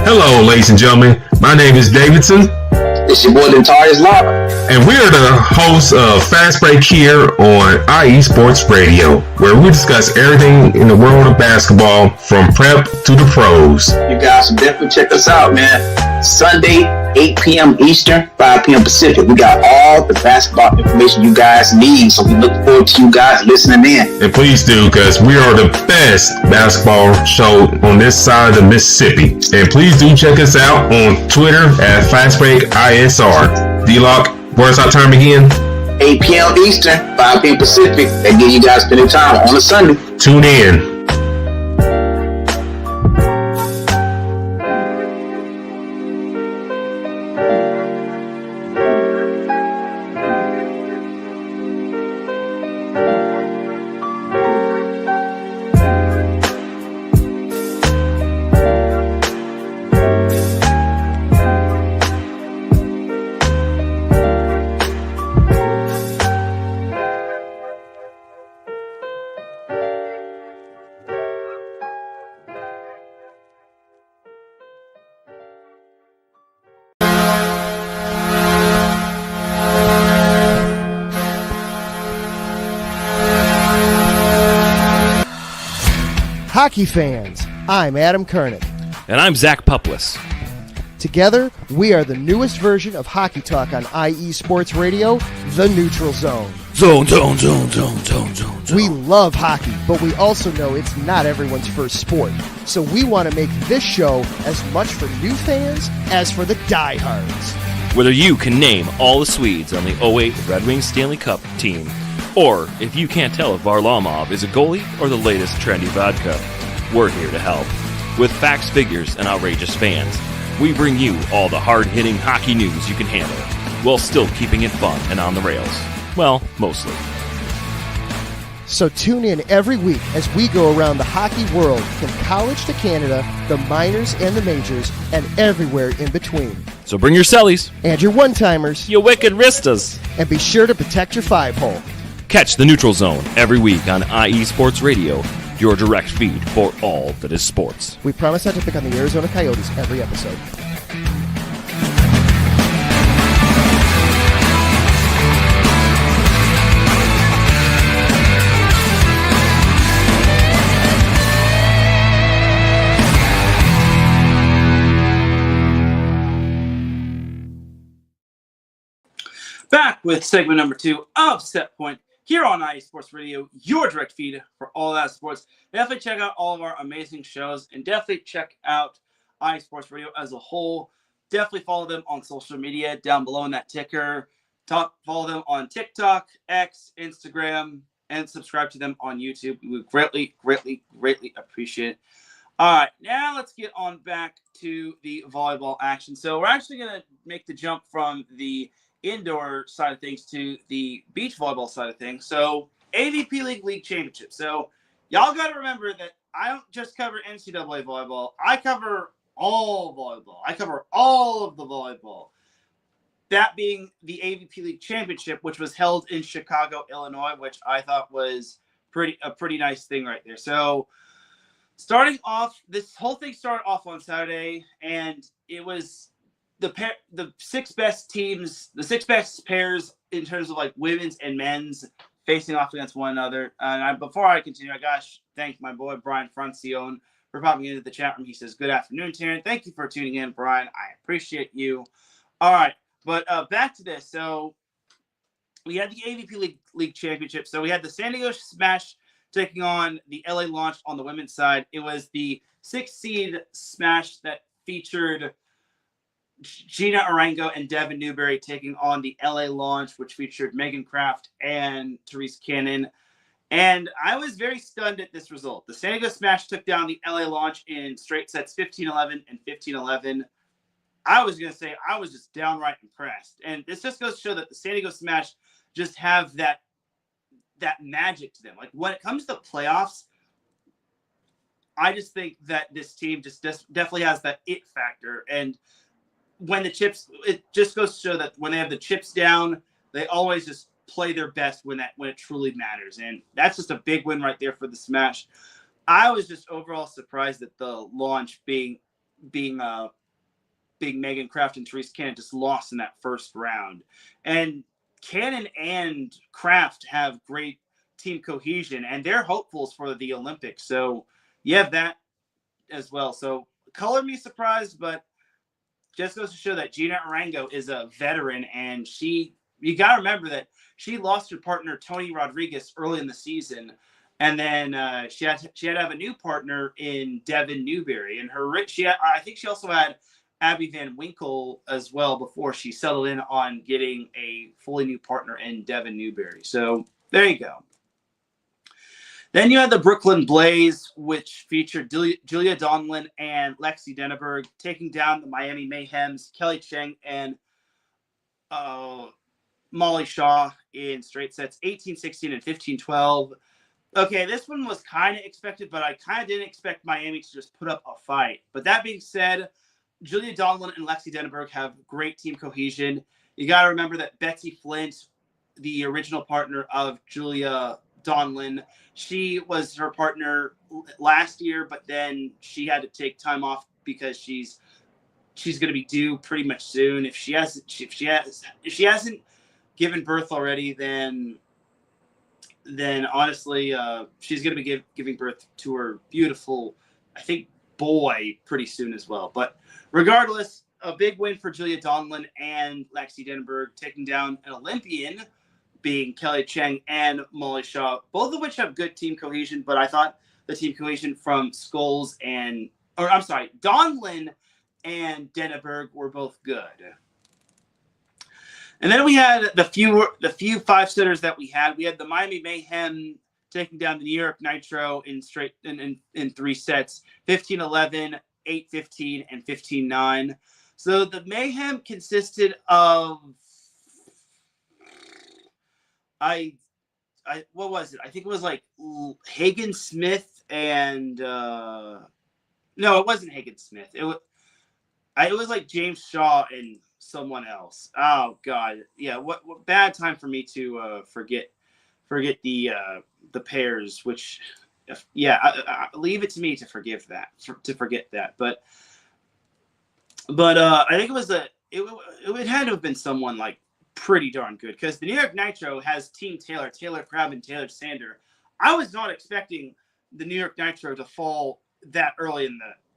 Speaker 4: Hello, ladies and gentlemen. My name is Davidson.
Speaker 5: It's your boy, Dentarius Lava.
Speaker 4: And we are the hosts of Fast Break here on IE Sports Radio, where we discuss everything in the world of basketball from prep to the pros.
Speaker 5: You guys should definitely check us out, man. Sunday, 8 p.m. Eastern, 5 p.m. Pacific. We got all the basketball information you guys need, so we look forward to you guys listening in.
Speaker 4: And please do, because we are the best basketball show on this side of the Mississippi. And please do check us out on Twitter at FastBreakISR. D-Lock, where's our time again?
Speaker 5: 8 p.m. Eastern, 5 p.m. Pacific. That gives you guys plenty of time on a Sunday.
Speaker 4: Tune in.
Speaker 2: Hockey fans, I'm Adam Kernick.
Speaker 6: And I'm Zach Puplis.
Speaker 2: Together, we are the newest version of Hockey Talk on IE Sports Radio, The Neutral Zone.
Speaker 6: Zone.
Speaker 2: We love hockey, but we also know it's not everyone's first sport. So we want to make this show as much for new fans as for the diehards.
Speaker 6: Whether you can name all the Swedes on the 08 Red Wings Stanley Cup team, or if you can't tell if Varlamov is a goalie or the latest trendy vodka, we're here to help. With facts, figures, and outrageous fans, we bring you all the hard-hitting hockey news you can handle, while still keeping it fun and on the rails. Well, mostly.
Speaker 2: So tune in every week as we go around the hockey world, from college to Canada, the minors and the majors, and everywhere in between.
Speaker 6: So bring your cellies,
Speaker 2: And your one-timers,
Speaker 6: you wicked wristas.
Speaker 2: and be sure to protect your five-hole.
Speaker 6: Catch the Neutral Zone every week on IE Sports Radio, your direct feed for all that is sports.
Speaker 2: We promise not to pick on the Arizona Coyotes every episode.
Speaker 1: Back with segment number 2 of Set Point here on IE Sports Radio, your direct feed for all that sports. Definitely check out all of our amazing shows and definitely check out IE Sports Radio as a whole. Definitely follow them on social media down below in that ticker. Follow them on TikTok, X, Instagram, and subscribe to them on YouTube. We would greatly appreciate it. All right, now let's get on back to the volleyball action. So we're actually going to make the jump from the indoor side of things to the beach volleyball side of things. So AVP League Championship. So y'all got to remember that I don't just cover NCAA volleyball. I cover all volleyball. I cover all of the volleyball. That being the AVP League Championship, which was held in Chicago, Illinois, which I thought was a pretty nice thing right there. So starting off, this whole thing started off on Saturday, and it was the six best teams, the six best pairs in terms of like women's and men's facing off against one another. And before I continue, I gotta thank my boy Brian Francione for popping into the chat room. He says, "Good afternoon, Teran. Thank you for tuning in, Brian. I appreciate you." All right, but back to this. So we had the AVP League Championship. So we had the San Diego Smash taking on the LA Launch on the women's side. It was the 6th seed Smash that featured Gina Arango and Devin Newberry taking on the LA Launch, which featured Megan Kraft and Therese Cannon. And I was very stunned at this result. The San Diego Smash took down the LA Launch in straight sets 15-11 and 15-11. I was going to say I was just downright impressed. And this just goes to show that the San Diego Smash just have that magic to them. Like when it comes to playoffs, I just think that this team just definitely has that it factor. And when the chips, it just goes to show that when they have the chips down, they always just play their best when it truly matters. And that's just a big win right there for the Smash. I was just overall surprised that the Launch being Megan Kraft and Therese Cannon just lost in that first round. And Cannon and Kraft have great team cohesion, and they're hopefuls for the Olympics. So you have that as well. So color me surprised, but just goes to show that Gina Arango is a veteran, and you got to remember that she lost her partner, Teran Rodriguez, early in the season. And then she had to have a new partner in Devin Newberry. And I think she also had Abby Van Winkle as well before she settled in on getting a fully new partner in Devin Newberry. So there you go. Then you had the Brooklyn Blaze, which featured Julia Donlin and Lexi Denneberg taking down the Miami Mayhems, Kelly Cheng and Molly Shaw in straight sets 18-16 and 15-12. Okay, this one was kind of expected, but I kind of didn't expect Miami to just put up a fight. But that being said, Julia Donlin and Lexi Denneberg have great team cohesion. You got to remember that Betsy Flint, the original partner of Julia Donlin, she was her partner last year, but then she had to take time off because she's going to be due pretty much soon. If she hasn't given birth already, then then honestly, she's going to be giving birth to her beautiful, I think, boy pretty soon as well. But regardless, a big win for Julia Donlin and Lexi Denenberg, taking down an Olympian, being Kelly Cheng and Molly Shaw, both of which have good team cohesion. But I thought the team cohesion from Donlin and Denenberg were both good. And then we had the few five-setters that we had. We had the Miami Mayhem taking down the New York Nitro in 3 sets, 15-11, 8-15, and 15-9. So the Mayhem consisted of what was it? I think it was like Hagen Smith and no, it wasn't Hagen Smith. It was like James Shaw and someone else. Oh God, yeah. What bad time for me to forget the pairs. Which, I leave it to me to forget that. But I think it had to have been someone like pretty darn good, because the New York Nitro has Team Taylor Crabb, and Taylor Sander. I was not expecting the New York Nitro to fall that early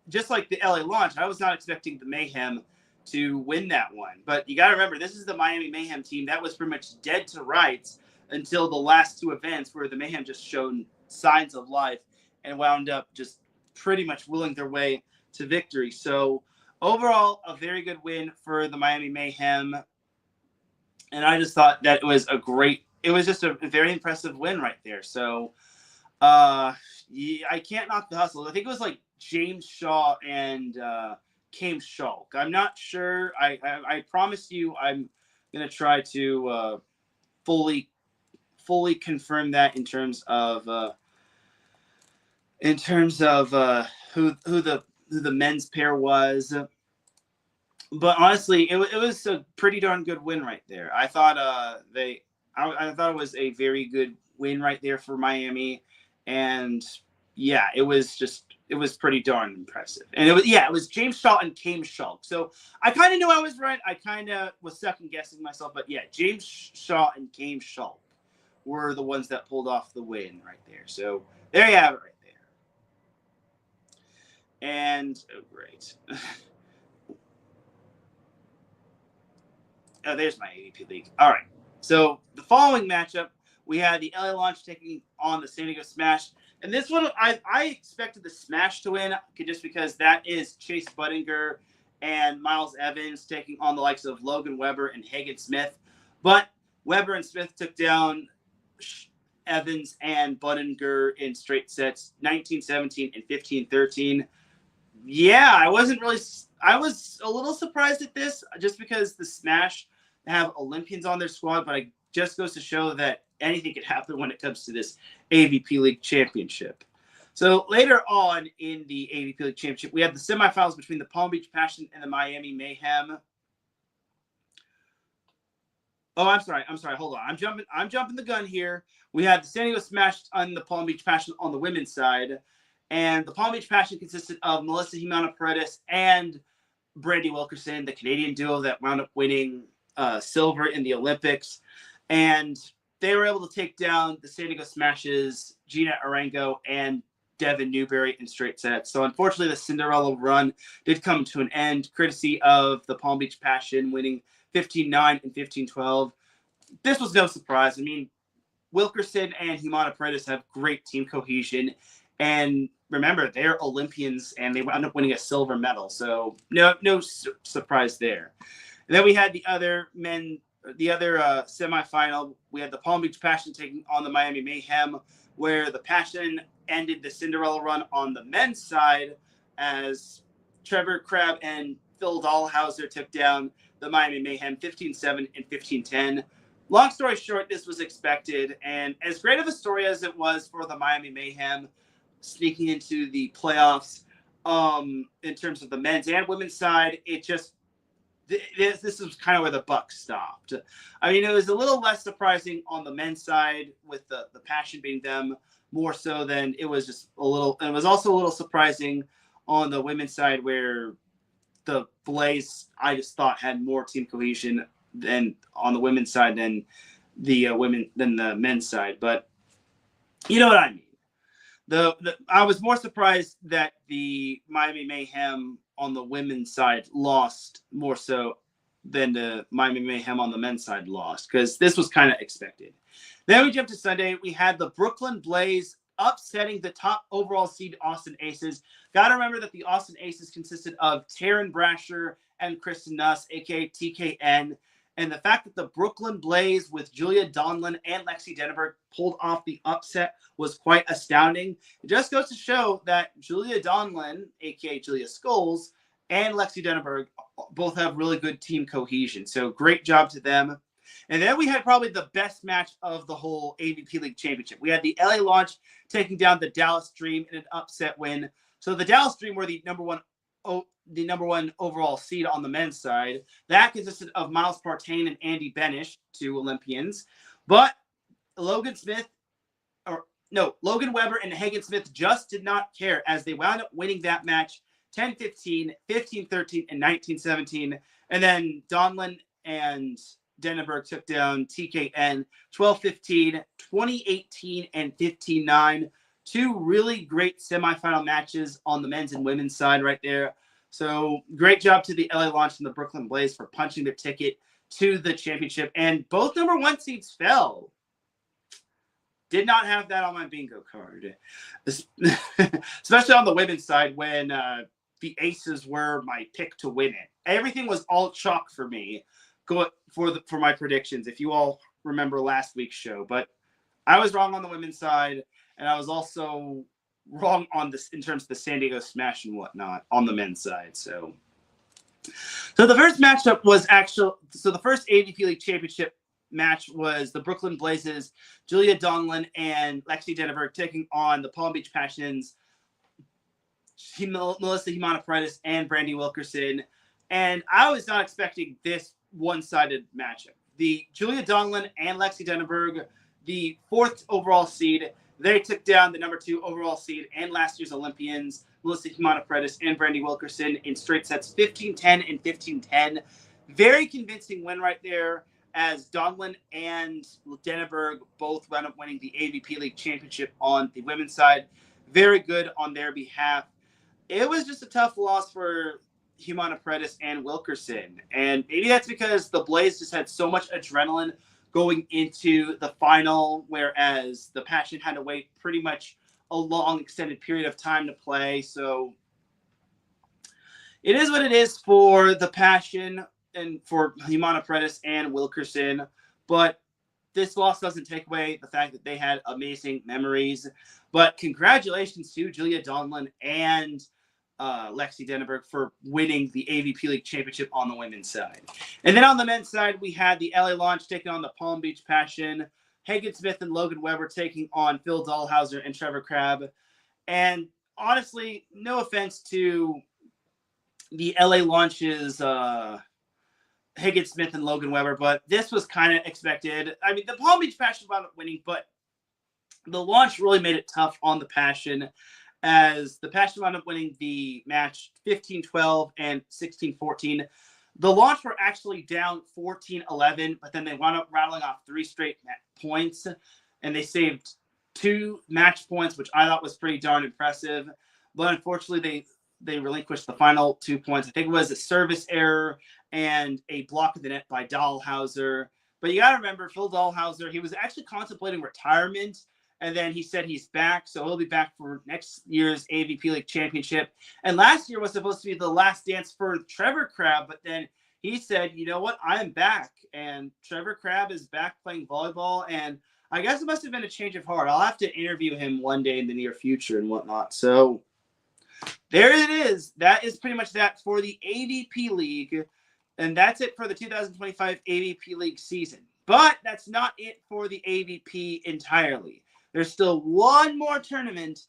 Speaker 1: just like the LA launch. I was not expecting the Mayhem to win that one. But you got to remember, this is the Miami Mayhem team that was pretty much dead to rights until the last 2 events, where the Mayhem just showed signs of life and wound up just pretty much willing their way to victory. So overall, a very good win for the Miami Mayhem. And I just thought that it was just a very impressive win right there. So I can't knock the hustle. I think it was like James Shaw and Kame Shulk. I'm not sure. I promise you I'm going to try to fully confirm that in terms of who the men's pair was. But honestly, it was a pretty darn good win right there. I thought I thought it was a very good win right there for Miami, and yeah, it was pretty darn impressive. And it was James Shaw and Kame Shulk. So I kind of knew I was right. I kind of was second guessing myself, but yeah, James Shaw and Kame Shulk were the ones that pulled off the win right there. So there you have it right there. And oh great. Oh, there's my AVP League. All right. So the following matchup, we had the LA Launch taking on the San Diego Smash. And this one, I expected the Smash to win, just because that is Chase Budinger and Miles Evans taking on the likes of Logan Weber and Hagen Smith. But Weber and Smith took down Evans and Budinger in straight sets, 19-17 and 15-13. Yeah, I was a little surprised at this, just because the Smash have Olympians on their squad, but it just goes to show that anything could happen when it comes to this AVP League Championship. So later on in the AVP League Championship, we have the semifinals between the Palm Beach Passion and the Miami Mayhem. Oh, I'm sorry. Hold on. I'm jumping the gun here. We had the San Diego Smash on the Palm Beach Passion on the women's side. And the Palm Beach Passion consisted of Melissa Jimena-Paredes and Brandy Wilkerson, the Canadian duo that wound up winning silver in the Olympics. And they were able to take down the San Diego Smash's Gina Arango and Devin Newberry in straight sets. So unfortunately, the Cinderella run did come to an end, courtesy of the Palm Beach Passion winning 15-9 and 15-12. This was no surprise. I mean, Wilkerson and Jimena-Paredes have great team cohesion. And remember, they're Olympians, and they wound up winning a silver medal. So no surprise there. And then we had the other semifinal. We had the Palm Beach Passion taking on the Miami Mayhem, where the Passion ended the Cinderella run on the men's side as Trevor Crabb and Phil Dahlhauser took down the Miami Mayhem 15-7 and 15-10. Long story short, this was expected. And as great of a story as it was for the Miami Mayhem sneaking into the playoffs, in terms of the men's and women's side, this is kind of where the buck stopped. I mean, it was a little less surprising on the men's side with the Passion being them more so than it was just a little. And it was also a little surprising on the women's side, where the Blaze, I just thought, had more team cohesion than on the women's side than the men's side. But You know what I mean. I was more surprised that the Miami Mayhem on the women's side lost more so than the Miami Mayhem on the men's side lost, because this was kind of expected. Then we jumped to Sunday. We had the Brooklyn Blaze upsetting the top overall seed Austin Aces. Got to remember that the Austin Aces consisted of Taryn Brasher and Kristen Nuss, aka TKN. And the fact that the Brooklyn Blaze with Julia Donlin and Lexi Denneberg pulled off the upset was quite astounding. It just goes to show that Julia Donlin, aka Julia Scholes, and Lexi Denneberg both have really good team cohesion. So great job to them. And then we had probably the best match of the whole AVP League Championship. We had the LA Launch taking down the Dallas Dream in an upset win. So the Dallas Dream were the number one overall seed on the men's side. That consisted of Miles Partain and Andy Benish, 2 Olympians. But Logan Weber and Hagen Smith just did not care, as they wound up winning that match 10-15, 15-13, and 19-17. And then Donlin and Denneberg took down TKN 12-15, 20-18, and 15-9. 2 really great semifinal matches on the men's and women's side right there. So great job to the LA Launch and the Brooklyn Blaze for punching their ticket to the championship. And both number 1 seeds fell. Did not have that on my bingo card. Especially on the women's side when the Aces were my pick to win it. Everything was all chalk for me for my predictions, if you all remember last week's show. But I was wrong on the women's side, and I was also wrong on this in terms of the San Diego Smash and whatnot on the men's side. So the first matchup was the first AVP League Championship match was the Brooklyn Blazes, Julia Donlin and Lexi Denneberg taking on the Palm Beach Passions, Melissa Jimenez and Brandy Wilkerson. And I was not expecting this one-sided matchup. The Julia Donlin and Lexi Denneberg, the 4th overall seed, they took down the number 2 overall seed and last year's Olympians, Melissa Jimenez and Brandy Wilkerson, in straight sets 15-10 and 15-10. Very convincing win right there, as Donlin and Denneberg both wound up winning the AVP League Championship on the women's side. Very good on their behalf. It was just a tough loss for Jimenez and Wilkerson. And maybe that's because the Blaze just had so much adrenaline going into the final, whereas the Passion had to wait pretty much a long extended period of time to play. So it is what it is for the Passion and for Jimenez and Wilkerson. But this loss doesn't take away the fact that they had amazing memories. But congratulations to Julia Donlin and Lexi Denneberg for winning the AVP League Championship on the women's side. And then on the men's side, we had the LA Launch taking on the Palm Beach Passion, Hagen Smith and Logan Weber taking on Phil Dahlhauser and Trevor Crabb. And honestly, no offense to the LA Launch's Hagen Smith and Logan Weber, but this was kind of expected. I mean, the Palm Beach Passion wound up winning, but the Launch really made it tough on the Passion, as the Passion wound up winning the match 15-12 and 16-14. The Launch were actually down 14-11, but then they wound up rattling off 3 straight points, and they saved 2 match points, which I thought was pretty darn impressive. But unfortunately, they relinquished the final 2 points. I think it was a service error and a block of the net by Dahlhauser. But you got to remember, Phil Dahlhauser, he was actually contemplating retirement, and then he said he's back, so he'll be back for next year's AVP League Championship. And last year was supposed to be the last dance for Trevor Crabb, but then he said, you know what, I am back. And Trevor Crabb is back playing volleyball, and I guess it must have been a change of heart. I'll have to interview him one day in the near future and whatnot. So there it is. That is pretty much that for the AVP League, and that's it for the 2025 AVP League season. But that's not it for the AVP entirely. There's still one more tournament,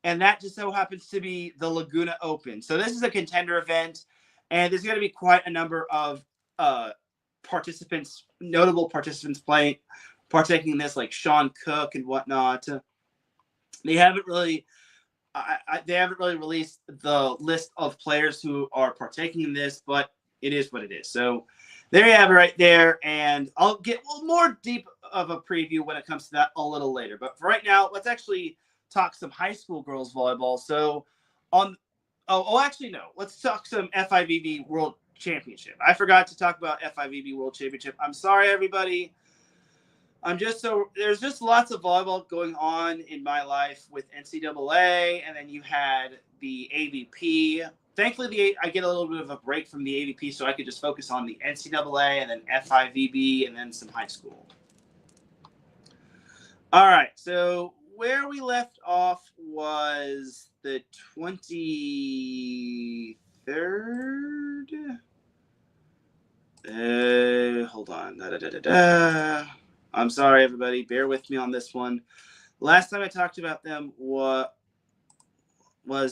Speaker 1: and that just so happens to be the Laguna Open. So this is a contender event, and there's going to be quite a number of notable participants partaking in this, like Sean Cook and whatnot. They haven't really released the list of players who are partaking in this, but it is what it is. So there you have it right there, and I'll get more deep of a preview when it comes to that a little later. But for right now, let's actually talk some high school girls volleyball. So actually, no. Let's talk some FIVB World Championship. I forgot to talk about FIVB World Championship. I'm sorry, everybody. There's just lots of volleyball going on in my life with NCAA, and then you had the AVP. Thankfully, I get a little bit of a break from the AVP, so I could just focus on the NCAA and then FIVB and then some high school. All right, so where we left off was the 23rd. Hold on. I'm sorry, everybody. Bear with me on this one. Last time I talked about them was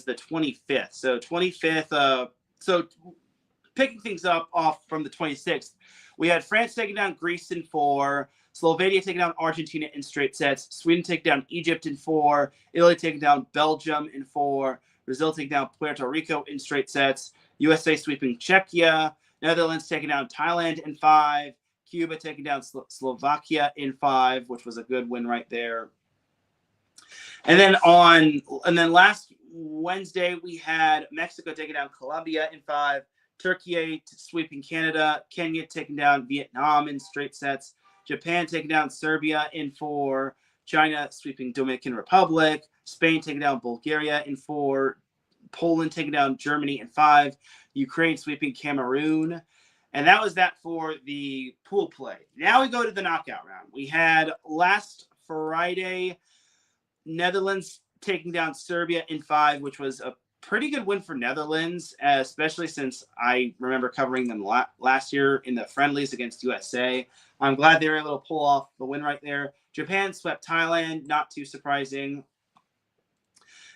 Speaker 1: the 25th. So 25th. So picking things up off from the 26th, we had France taking down Greece in 4, Slovenia taking down Argentina in straight sets, Sweden taking down Egypt in 4, Italy taking down Belgium in 4, Brazil taking down Puerto Rico in straight sets, USA sweeping Czechia, Netherlands taking down Thailand in 5, Cuba taking down Slovakia in 5, which was a good win right there. And then last Wednesday we had Mexico taking down Colombia in 5, Turkey sweeping Canada, Kenya taking down Vietnam in straight sets, Japan taking down Serbia in 4, China sweeping Dominican Republic, Spain taking down Bulgaria in 4, Poland taking down Germany in 5, Ukraine sweeping Cameroon. And that was that for the pool play. Now we go to the knockout round. We had last Friday, Netherlands taking down Serbia in 5, which was a pretty good win for Netherlands, especially since I remember covering them last year in the friendlies against USA. I'm glad they were able to pull off the win right there. Japan swept Thailand, not too surprising.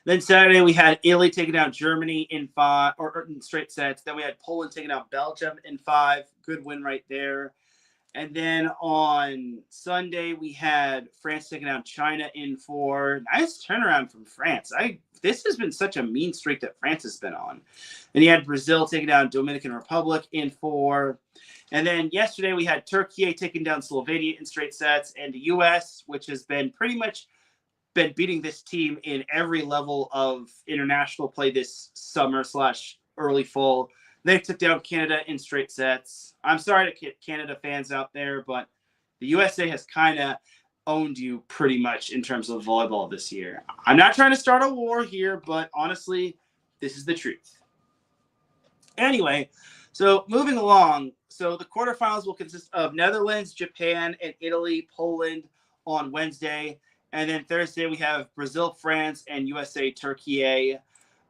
Speaker 1: Then Saturday we had Italy taking down Germany in 5, or in straight sets. Then we had Poland taking down Belgium in 5. Good win right there. And then on Sunday we had France taking down China in 4. Nice turnaround from France. This has been such a mean streak that France has been on. And you had Brazil taking down Dominican Republic in 4. And then yesterday we had Turkey taking down Slovenia in straight sets, and the U.S., which has been pretty much been beating this team in every level of international play this summer / early fall. They took down Canada in straight sets. I'm sorry to Canada fans out there, but the USA has kind of owned you pretty much in terms of volleyball this year. I'm not trying to start a war here, but honestly, this is the truth. Anyway, so moving along. So the quarterfinals will consist of Netherlands, Japan, and Italy, Poland on Wednesday. And then Thursday, we have Brazil, France, and USA, Turkey.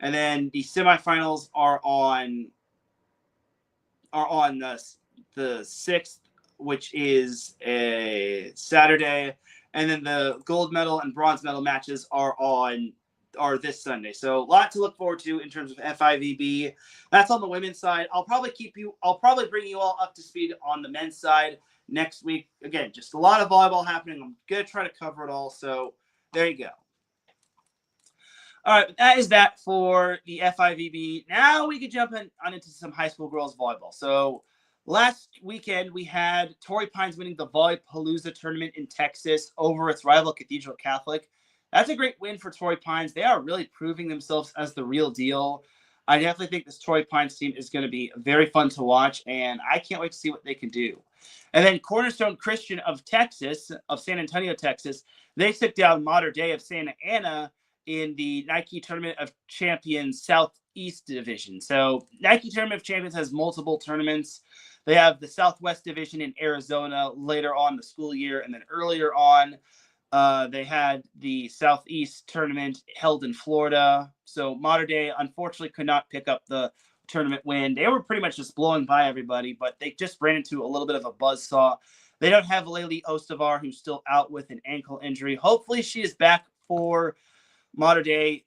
Speaker 1: And then the semifinals are on the 6th, which is a Saturday. And then the gold medal and bronze medal matches are this Sunday. So a lot to look forward to in terms of FIVB. That's on the women's side. I'll probably bring you all up to speed on the men's side next week. Again, just a lot of volleyball happening. I'm going to try to cover it all. So there you go. All right, that is that for the FIVB. Now we could jump on into some high school girls volleyball. So last weekend we had Torrey Pines winning the Volleypalooza tournament in Texas over its rival Cathedral Catholic. That's a great win for Torrey Pines. They are really proving themselves as the real deal. I definitely think this Torrey Pines team is going to be very fun to watch, and I can't wait to see what they can do. And then Cornerstone Christian of San Antonio, Texas, they took down Mater Dei of Santa Ana in the Nike Tournament of Champions Southeast Division. So Nike Tournament of Champions has multiple tournaments. They have the Southwest Division in Arizona later on the school year, and then earlier on, they had the Southeast Tournament held in Florida. So Mater Dei unfortunately could not pick up the tournament win. They were pretty much just blowing by everybody, but they just ran into a little bit of a buzzsaw. They don't have Layli Ostavar, who's still out with an ankle injury. Hopefully she is back for Mater Dei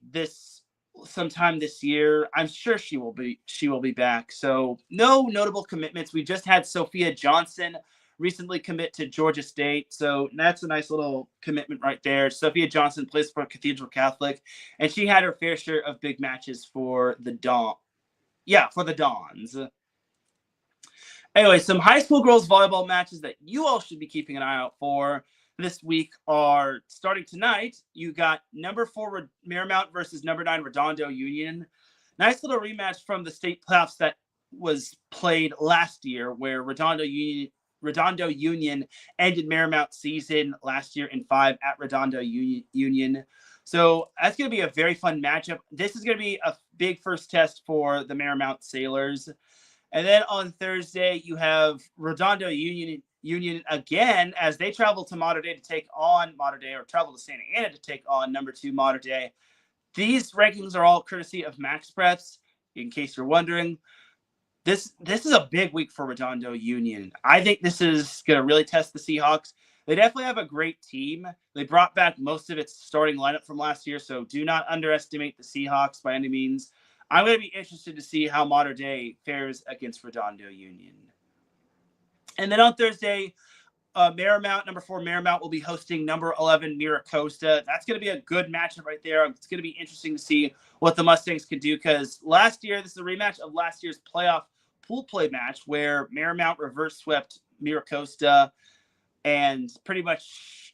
Speaker 1: sometime this year. I'm sure she will be back. So no notable commitments. We just had Sophia Johnson recently commit to Georgia State. So that's a nice little commitment right there. Sophia Johnson plays for Cathedral Catholic, and she had her fair share of big matches for the Dons. Anyway, some high school girls volleyball matches that you all should be keeping an eye out for this week are starting tonight. You got number 4 Marymount versus number 9 Redondo Union. Nice little rematch from the state playoffs that was played last year, where Redondo Union ended Marymount's season last year in 5 at Redondo Union. So that's going to be a very fun matchup. This is going to be a big first test for the Marymount Sailors. And then on Thursday, you have Redondo Union again as they travel to Mater Dei to take on Mater Dei, or travel to Santa Ana to take on number 2 Mater Dei. These rankings are all courtesy of Max Preps, in case you're wondering. This is a big week for Redondo Union. I think this is going to really test the Seahawks. They definitely have a great team. They brought back most of its starting lineup from last year, so do not underestimate the Seahawks by any means. I'm going to be interested to see how Mater Dei fares against Redondo Union. And then on Thursday, Marymount, number 4 Marymount, will be hosting number 11 Miracosta. That's going to be a good matchup right there. It's going to be interesting to see what the Mustangs can do, because last year, this is a rematch of last year's playoff pool play match where Marymount reverse swept Miracosta and pretty much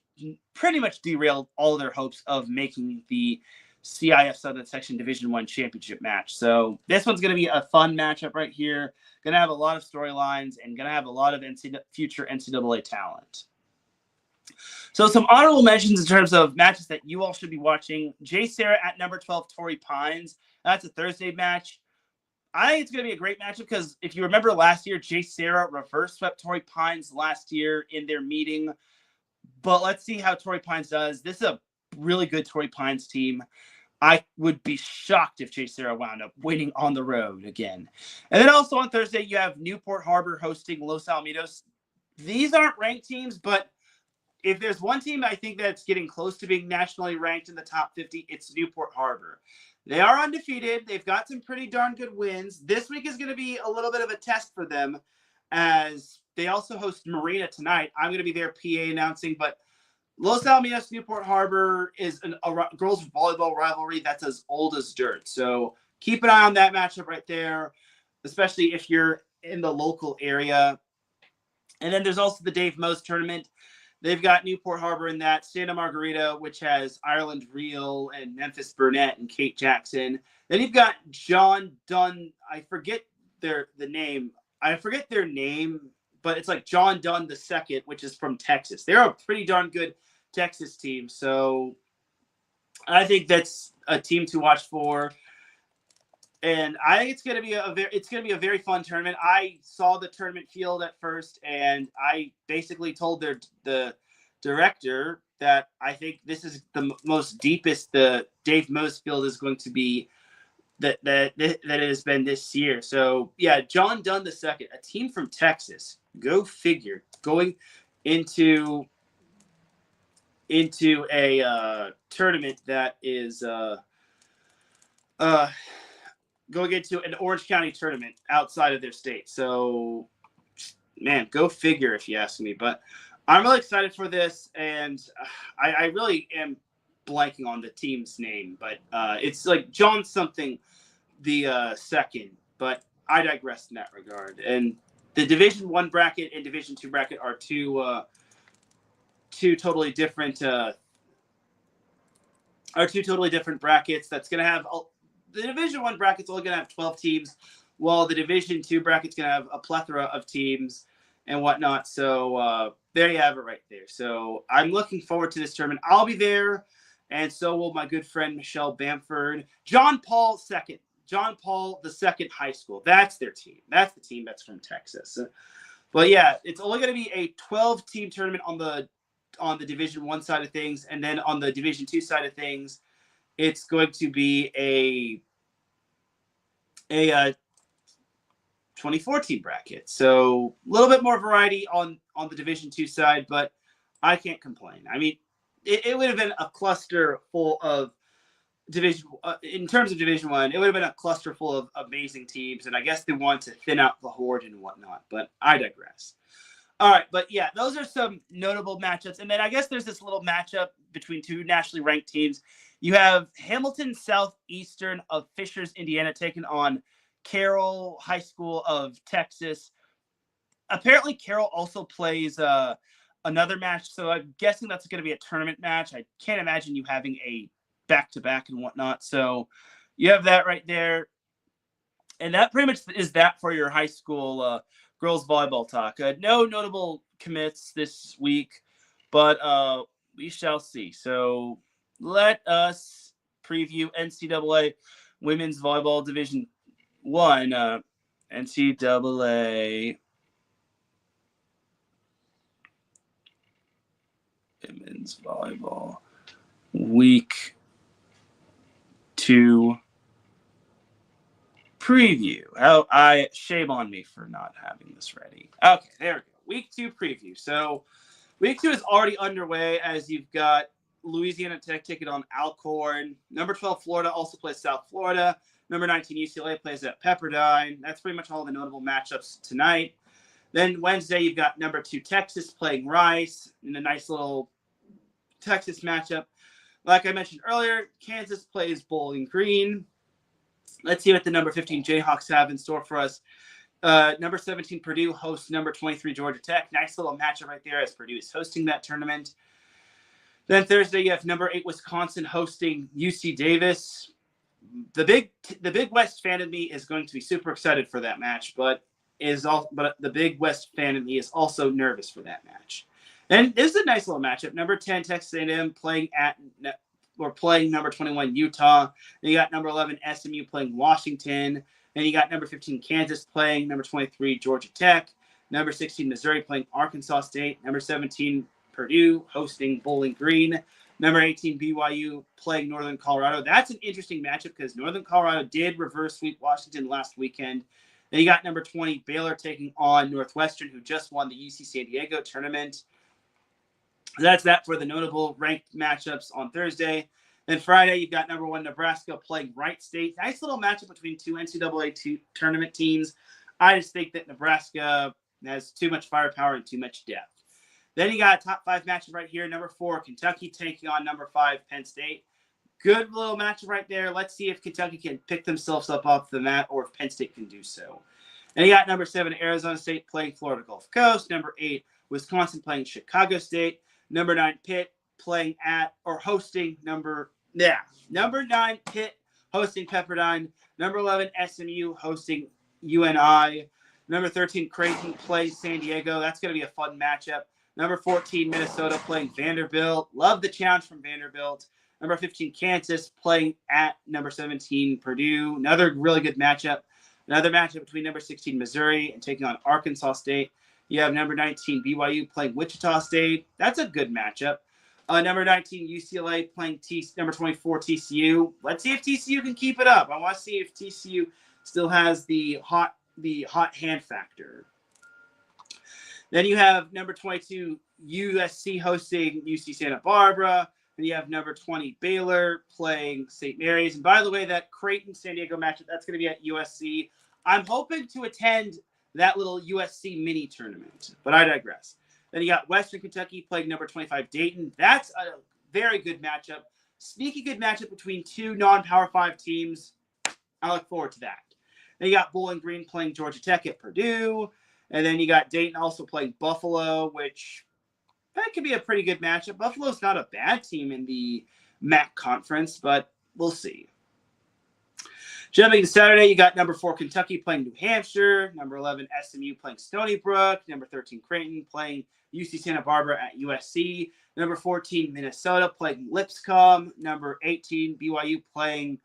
Speaker 1: derailed all of their hopes of making the CIF Southern Section Division I championship match. So this one's going to be a fun matchup right here. Going to have a lot of storylines and going to have a lot of future NCAA talent. So some honorable mentions in terms of matches that you all should be watching. Jay Sarah at number 12, Torrey Pines. That's a Thursday match. I think it's going to be a great matchup because if you remember last year, Jay Sarah reverse swept Torrey Pines last year in their meeting. But let's see how Torrey Pines does. This is a really good Torrey Pines team. I would be shocked if Jay Sarah wound up winning on the road again. And then also on Thursday, you have Newport Harbor hosting Los Alamitos. These aren't ranked teams, but if there's one team I think that's getting close to being nationally ranked in the top 50, it's Newport Harbor. They are undefeated. They've got some pretty darn good wins. This week is going to be a little bit of a test for them as they also host Marina tonight. I'm going to be their PA announcing, but Los Alamitos, Newport Harbor is a girls volleyball rivalry that's as old as dirt. So keep an eye on that matchup right there, especially if you're in the local area. And then there's also the Dave Mose tournament. They've got Newport Harbor in that, Santa Margarita, which has Ireland Reel and Memphis Burnett and Kate Jackson. Then you've got John Dunn. I forget their name, but it's like John Dunn II, which is from Texas. They're a pretty darn good Texas team. So I think that's a team to watch for. And I think it's going to be a very fun tournament. I saw the tournament field at first, and I basically told the director that I think this is the most deepest the Dave Mose field is going to be that it has been this year. So yeah, John Dunn II, a team from Texas. Go figure. Going into a tournament that is going into an Orange County tournament outside of their state. So, man, go figure if you ask me. But I'm really excited for this, and I really am blanking on the team's name. But it's like John something the second. But I digress in that regard. And the Division I bracket and Division II bracket are two totally different brackets. That's going to have the Division I bracket's only going to have 12 teams, while the Division II bracket's going to have a plethora of teams and whatnot. So there you have it right there. So I'm looking forward to this tournament. I'll be there, and so will my good friend Michelle Bamford. John Paul II High School. That's their team. That's the team that's from Texas. But yeah, it's only going to be a 12-team tournament on the Division I side of things, and then on the Division II side of things, it's going to be a 24-team bracket. So a little bit more variety on the Division II side, but I can't complain. I mean, it would have been a cluster full of in terms of Division I, it would have been a cluster full of amazing teams, and I guess they want to thin out the horde and whatnot, but I digress. All right, but yeah, those are some notable matchups. And then I guess there's this little matchup between two nationally ranked teams. You have Hamilton Southeastern of Fishers, Indiana, taking on Carroll High School of Texas. apparently Carroll also plays another match, so I'm guessing that's going to be a tournament match. I can't imagine you having a back-to-back and whatnot. So you have that right there. And that pretty much is that for your high school girls volleyball talk. No notable commits this week, but we shall see. So let us preview NCAA Women's Volleyball Division 1. NCAA Women's Volleyball Week 2 preview. Shame on me for not having this ready. Okay, there we go. Week 2 preview. So week 2 is already underway as you've got Louisiana Tech taking on Alcorn. Number 12 Florida also plays South Florida. Number 19 UCLA plays at Pepperdine. That's pretty much all the notable matchups tonight. Then Wednesday you've got number 2 Texas playing Rice in a nice little Texas matchup. Like I mentioned earlier, Kansas plays Bowling Green. Let's see what the number 15 Jayhawks have in store for us. Number 17 Purdue hosts number 23 Georgia Tech. Nice little matchup right there as Purdue is hosting that tournament. Then Thursday you have number 8 Wisconsin hosting UC Davis. The Big West fan of me is going to be super excited for that match, but the Big West fan of me is also nervous for that match. And this is a nice little matchup. Number 10 Texas A&M playing number 21 Utah. Then you got number 11 SMU playing Washington. Then you got number 15 Kansas playing number 23 Georgia Tech. Number 16 Missouri playing Arkansas State. Number 17 Purdue hosting Bowling Green. Number 18 BYU playing Northern Colorado. That's an interesting matchup because Northern Colorado did reverse sweep Washington last weekend. Then you got number 20 Baylor taking on Northwestern, who just won the UC San Diego tournament. That's that for the notable ranked matchups on Thursday. Then Friday, you've got number 1 Nebraska playing Wright State. Nice little matchup between two NCAA tournament teams. I just think that Nebraska has too much firepower and too much depth. Then you got a top 5 matchup right here. Number 4, Kentucky taking on number 5, Penn State. Good little matchup right there. Let's see if Kentucky can pick themselves up off the mat or if Penn State can do so. And you got number 7, Arizona State playing Florida Gulf Coast. Number 8, Wisconsin playing Chicago State. Number 9, Pitt playing hosting number 9, Pitt hosting Pepperdine. Number 11, SMU hosting UNI. Number 13, Creighton plays San Diego. That's going to be a fun matchup. Number 14, Minnesota playing Vanderbilt. Love the challenge from Vanderbilt. Number 15, Kansas playing at number 17, Purdue. Another really good matchup. Another matchup between number 16, Missouri and taking on Arkansas State. You have number 19, BYU playing Wichita State. That's a good matchup. Number 19, UCLA playing number 24, TCU. Let's see if TCU can keep it up. I want to see if TCU still has the hot hand factor. Then you have number 22, USC hosting UC Santa Barbara. And you have number 20, Baylor playing St. Mary's. And by the way, that Creighton-San Diego matchup, that's going to be at USC. I'm hoping to attend that little USC mini tournament, but I digress. Then you got Western Kentucky playing number 25 Dayton. That's a very good matchup. Sneaky good matchup between two non-Power 5 teams. I look forward to that. Then you got Bowling Green playing Georgia Tech at Purdue. And then you got Dayton also playing Buffalo, which that could be a pretty good matchup. Buffalo's not a bad team in the MAC conference, but we'll see. Jumping to Saturday, you got number 4 Kentucky playing New Hampshire, number 11 SMU playing Stony Brook, number 13 Creighton playing UC Santa Barbara at USC, number 14 Minnesota playing Lipscomb, number 18 BYU playing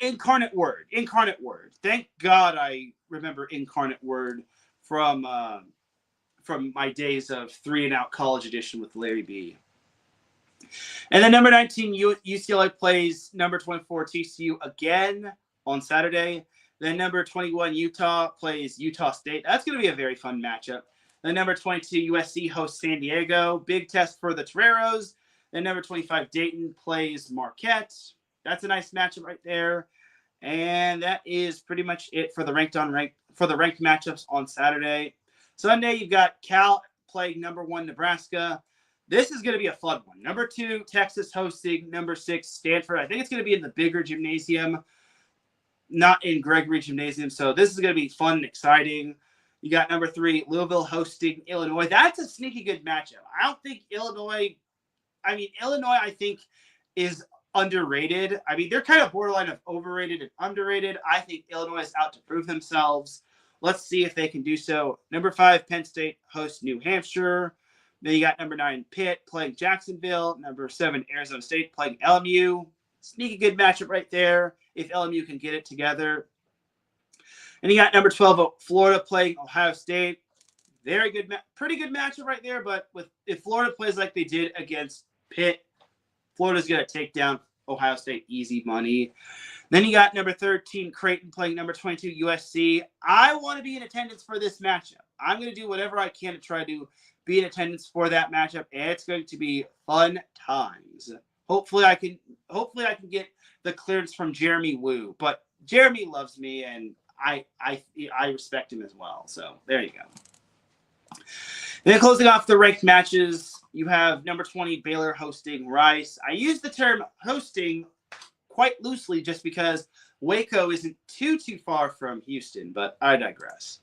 Speaker 1: Incarnate Word. Thank God I remember Incarnate Word from my days of 3-and-out college edition with Larry B. And then number 19, UCLA plays number 24, TCU again on Saturday. Then number 21, Utah plays Utah State. That's going to be a very fun matchup. Then number 22, USC hosts San Diego. Big test for the Toreros. Then number 25, Dayton plays Marquette. That's a nice matchup right there. And that is pretty much it for the ranked matchups on Saturday. Sunday, you've got Cal playing number 1, Nebraska. This is going to be a fun one. Number 2, Texas hosting number 6, Stanford. I think it's going to be in the bigger gymnasium. not in Gregory Gymnasium. So this is going to be fun and exciting. You got number 3, Louisville hosting Illinois. That's a sneaky good matchup. I don't think Illinois, I think is underrated. I mean, they're kind of borderline of overrated and underrated. I think Illinois is out to prove themselves. Let's see if they can do so. Number 5, Penn State hosts New Hampshire. Then you got number 9, Pitt playing Jacksonville. Number 7, Arizona State playing LMU. Sneaky good matchup right there if LMU can get it together. And you got number 12, Florida playing Ohio State. Very good, pretty good matchup right there. But if Florida plays like they did against Pitt, Florida's going to take down Ohio State easy money. Then you got number 13, Creighton playing number 22, USC. I want to be in attendance for this matchup. I'm going to do whatever I can to try to be in attendance for that matchup, and it's going to be fun times. Hopefully I can get the clearance from Jeremy Wu, but Jeremy loves me and I respect him as well. So there you go. Then closing off the ranked matches, you have number 20 Baylor hosting Rice. I use the term hosting quite loosely just because Waco isn't too far from Houston, but I digress.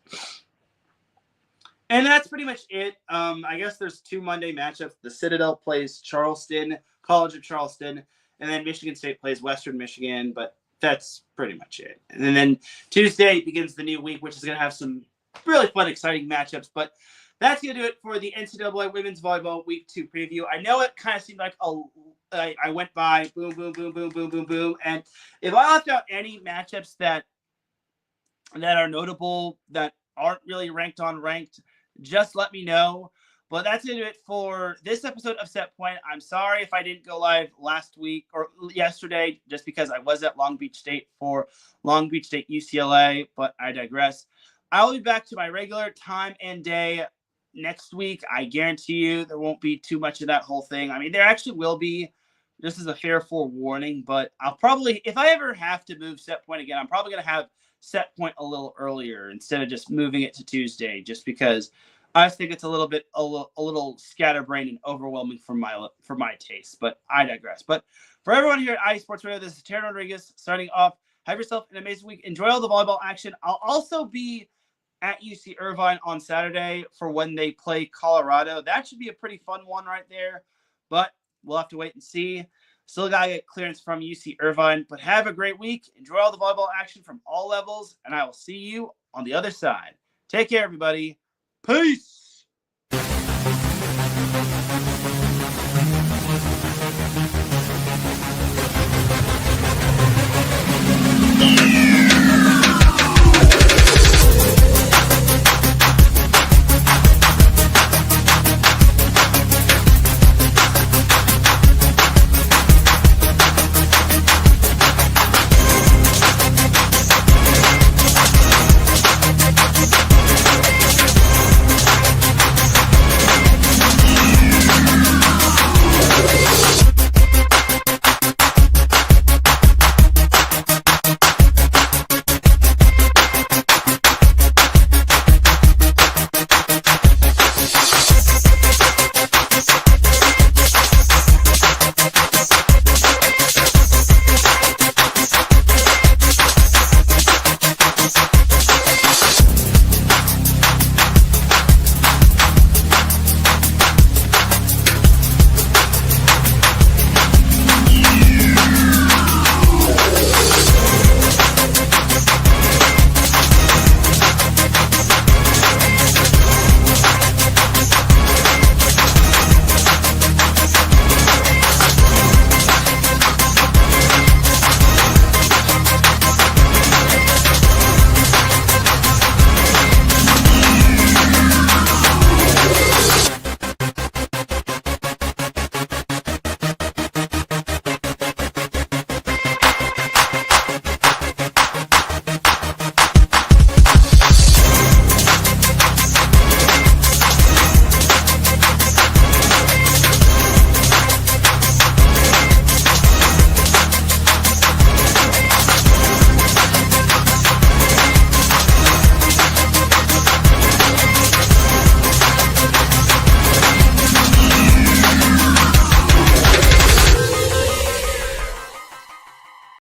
Speaker 1: And that's pretty much it. I guess there's 2 Monday matchups. The Citadel plays Charleston, College of Charleston, and then Michigan State plays Western Michigan, but that's pretty much it. And then Tuesday begins the new week, which is going to have some really fun, exciting matchups. But that's going to do it for the NCAA Women's Volleyball Week 2 preview. I know it kind of seemed like I went by boom, boom, boom, boom, boom, boom, boom. And if I left out any matchups that are notable, that aren't really ranked, just let me know. But that's going to do it for this episode of Set Point. I'm sorry if I didn't go live last week or yesterday, just because I was at Long Beach State for Long Beach State UCLA, but I digress. I will be back to my regular time and day next week. I guarantee you there won't be too much of that whole thing. I mean, there actually will be. This is a fair forewarning, but I'll probably, if I ever have to move Set Point again, I'm probably going to have Set Point a little earlier instead of just moving it to Tuesday, just because I think it's a little scatterbrained and overwhelming for my taste, but I digress. But for everyone here at IE Sports Radio, this is Teran Rodriguez signing off. Have yourself an amazing week. Enjoy all the volleyball action. I'll also be at UC Irvine on Saturday for when they play Colorado. That should be a pretty fun one right there, but we'll have to wait and see. Still got to get clearance from UC Irvine, but have a great week. Enjoy all the volleyball action from all levels, and I will see you on the other side. Take care, everybody. Peace.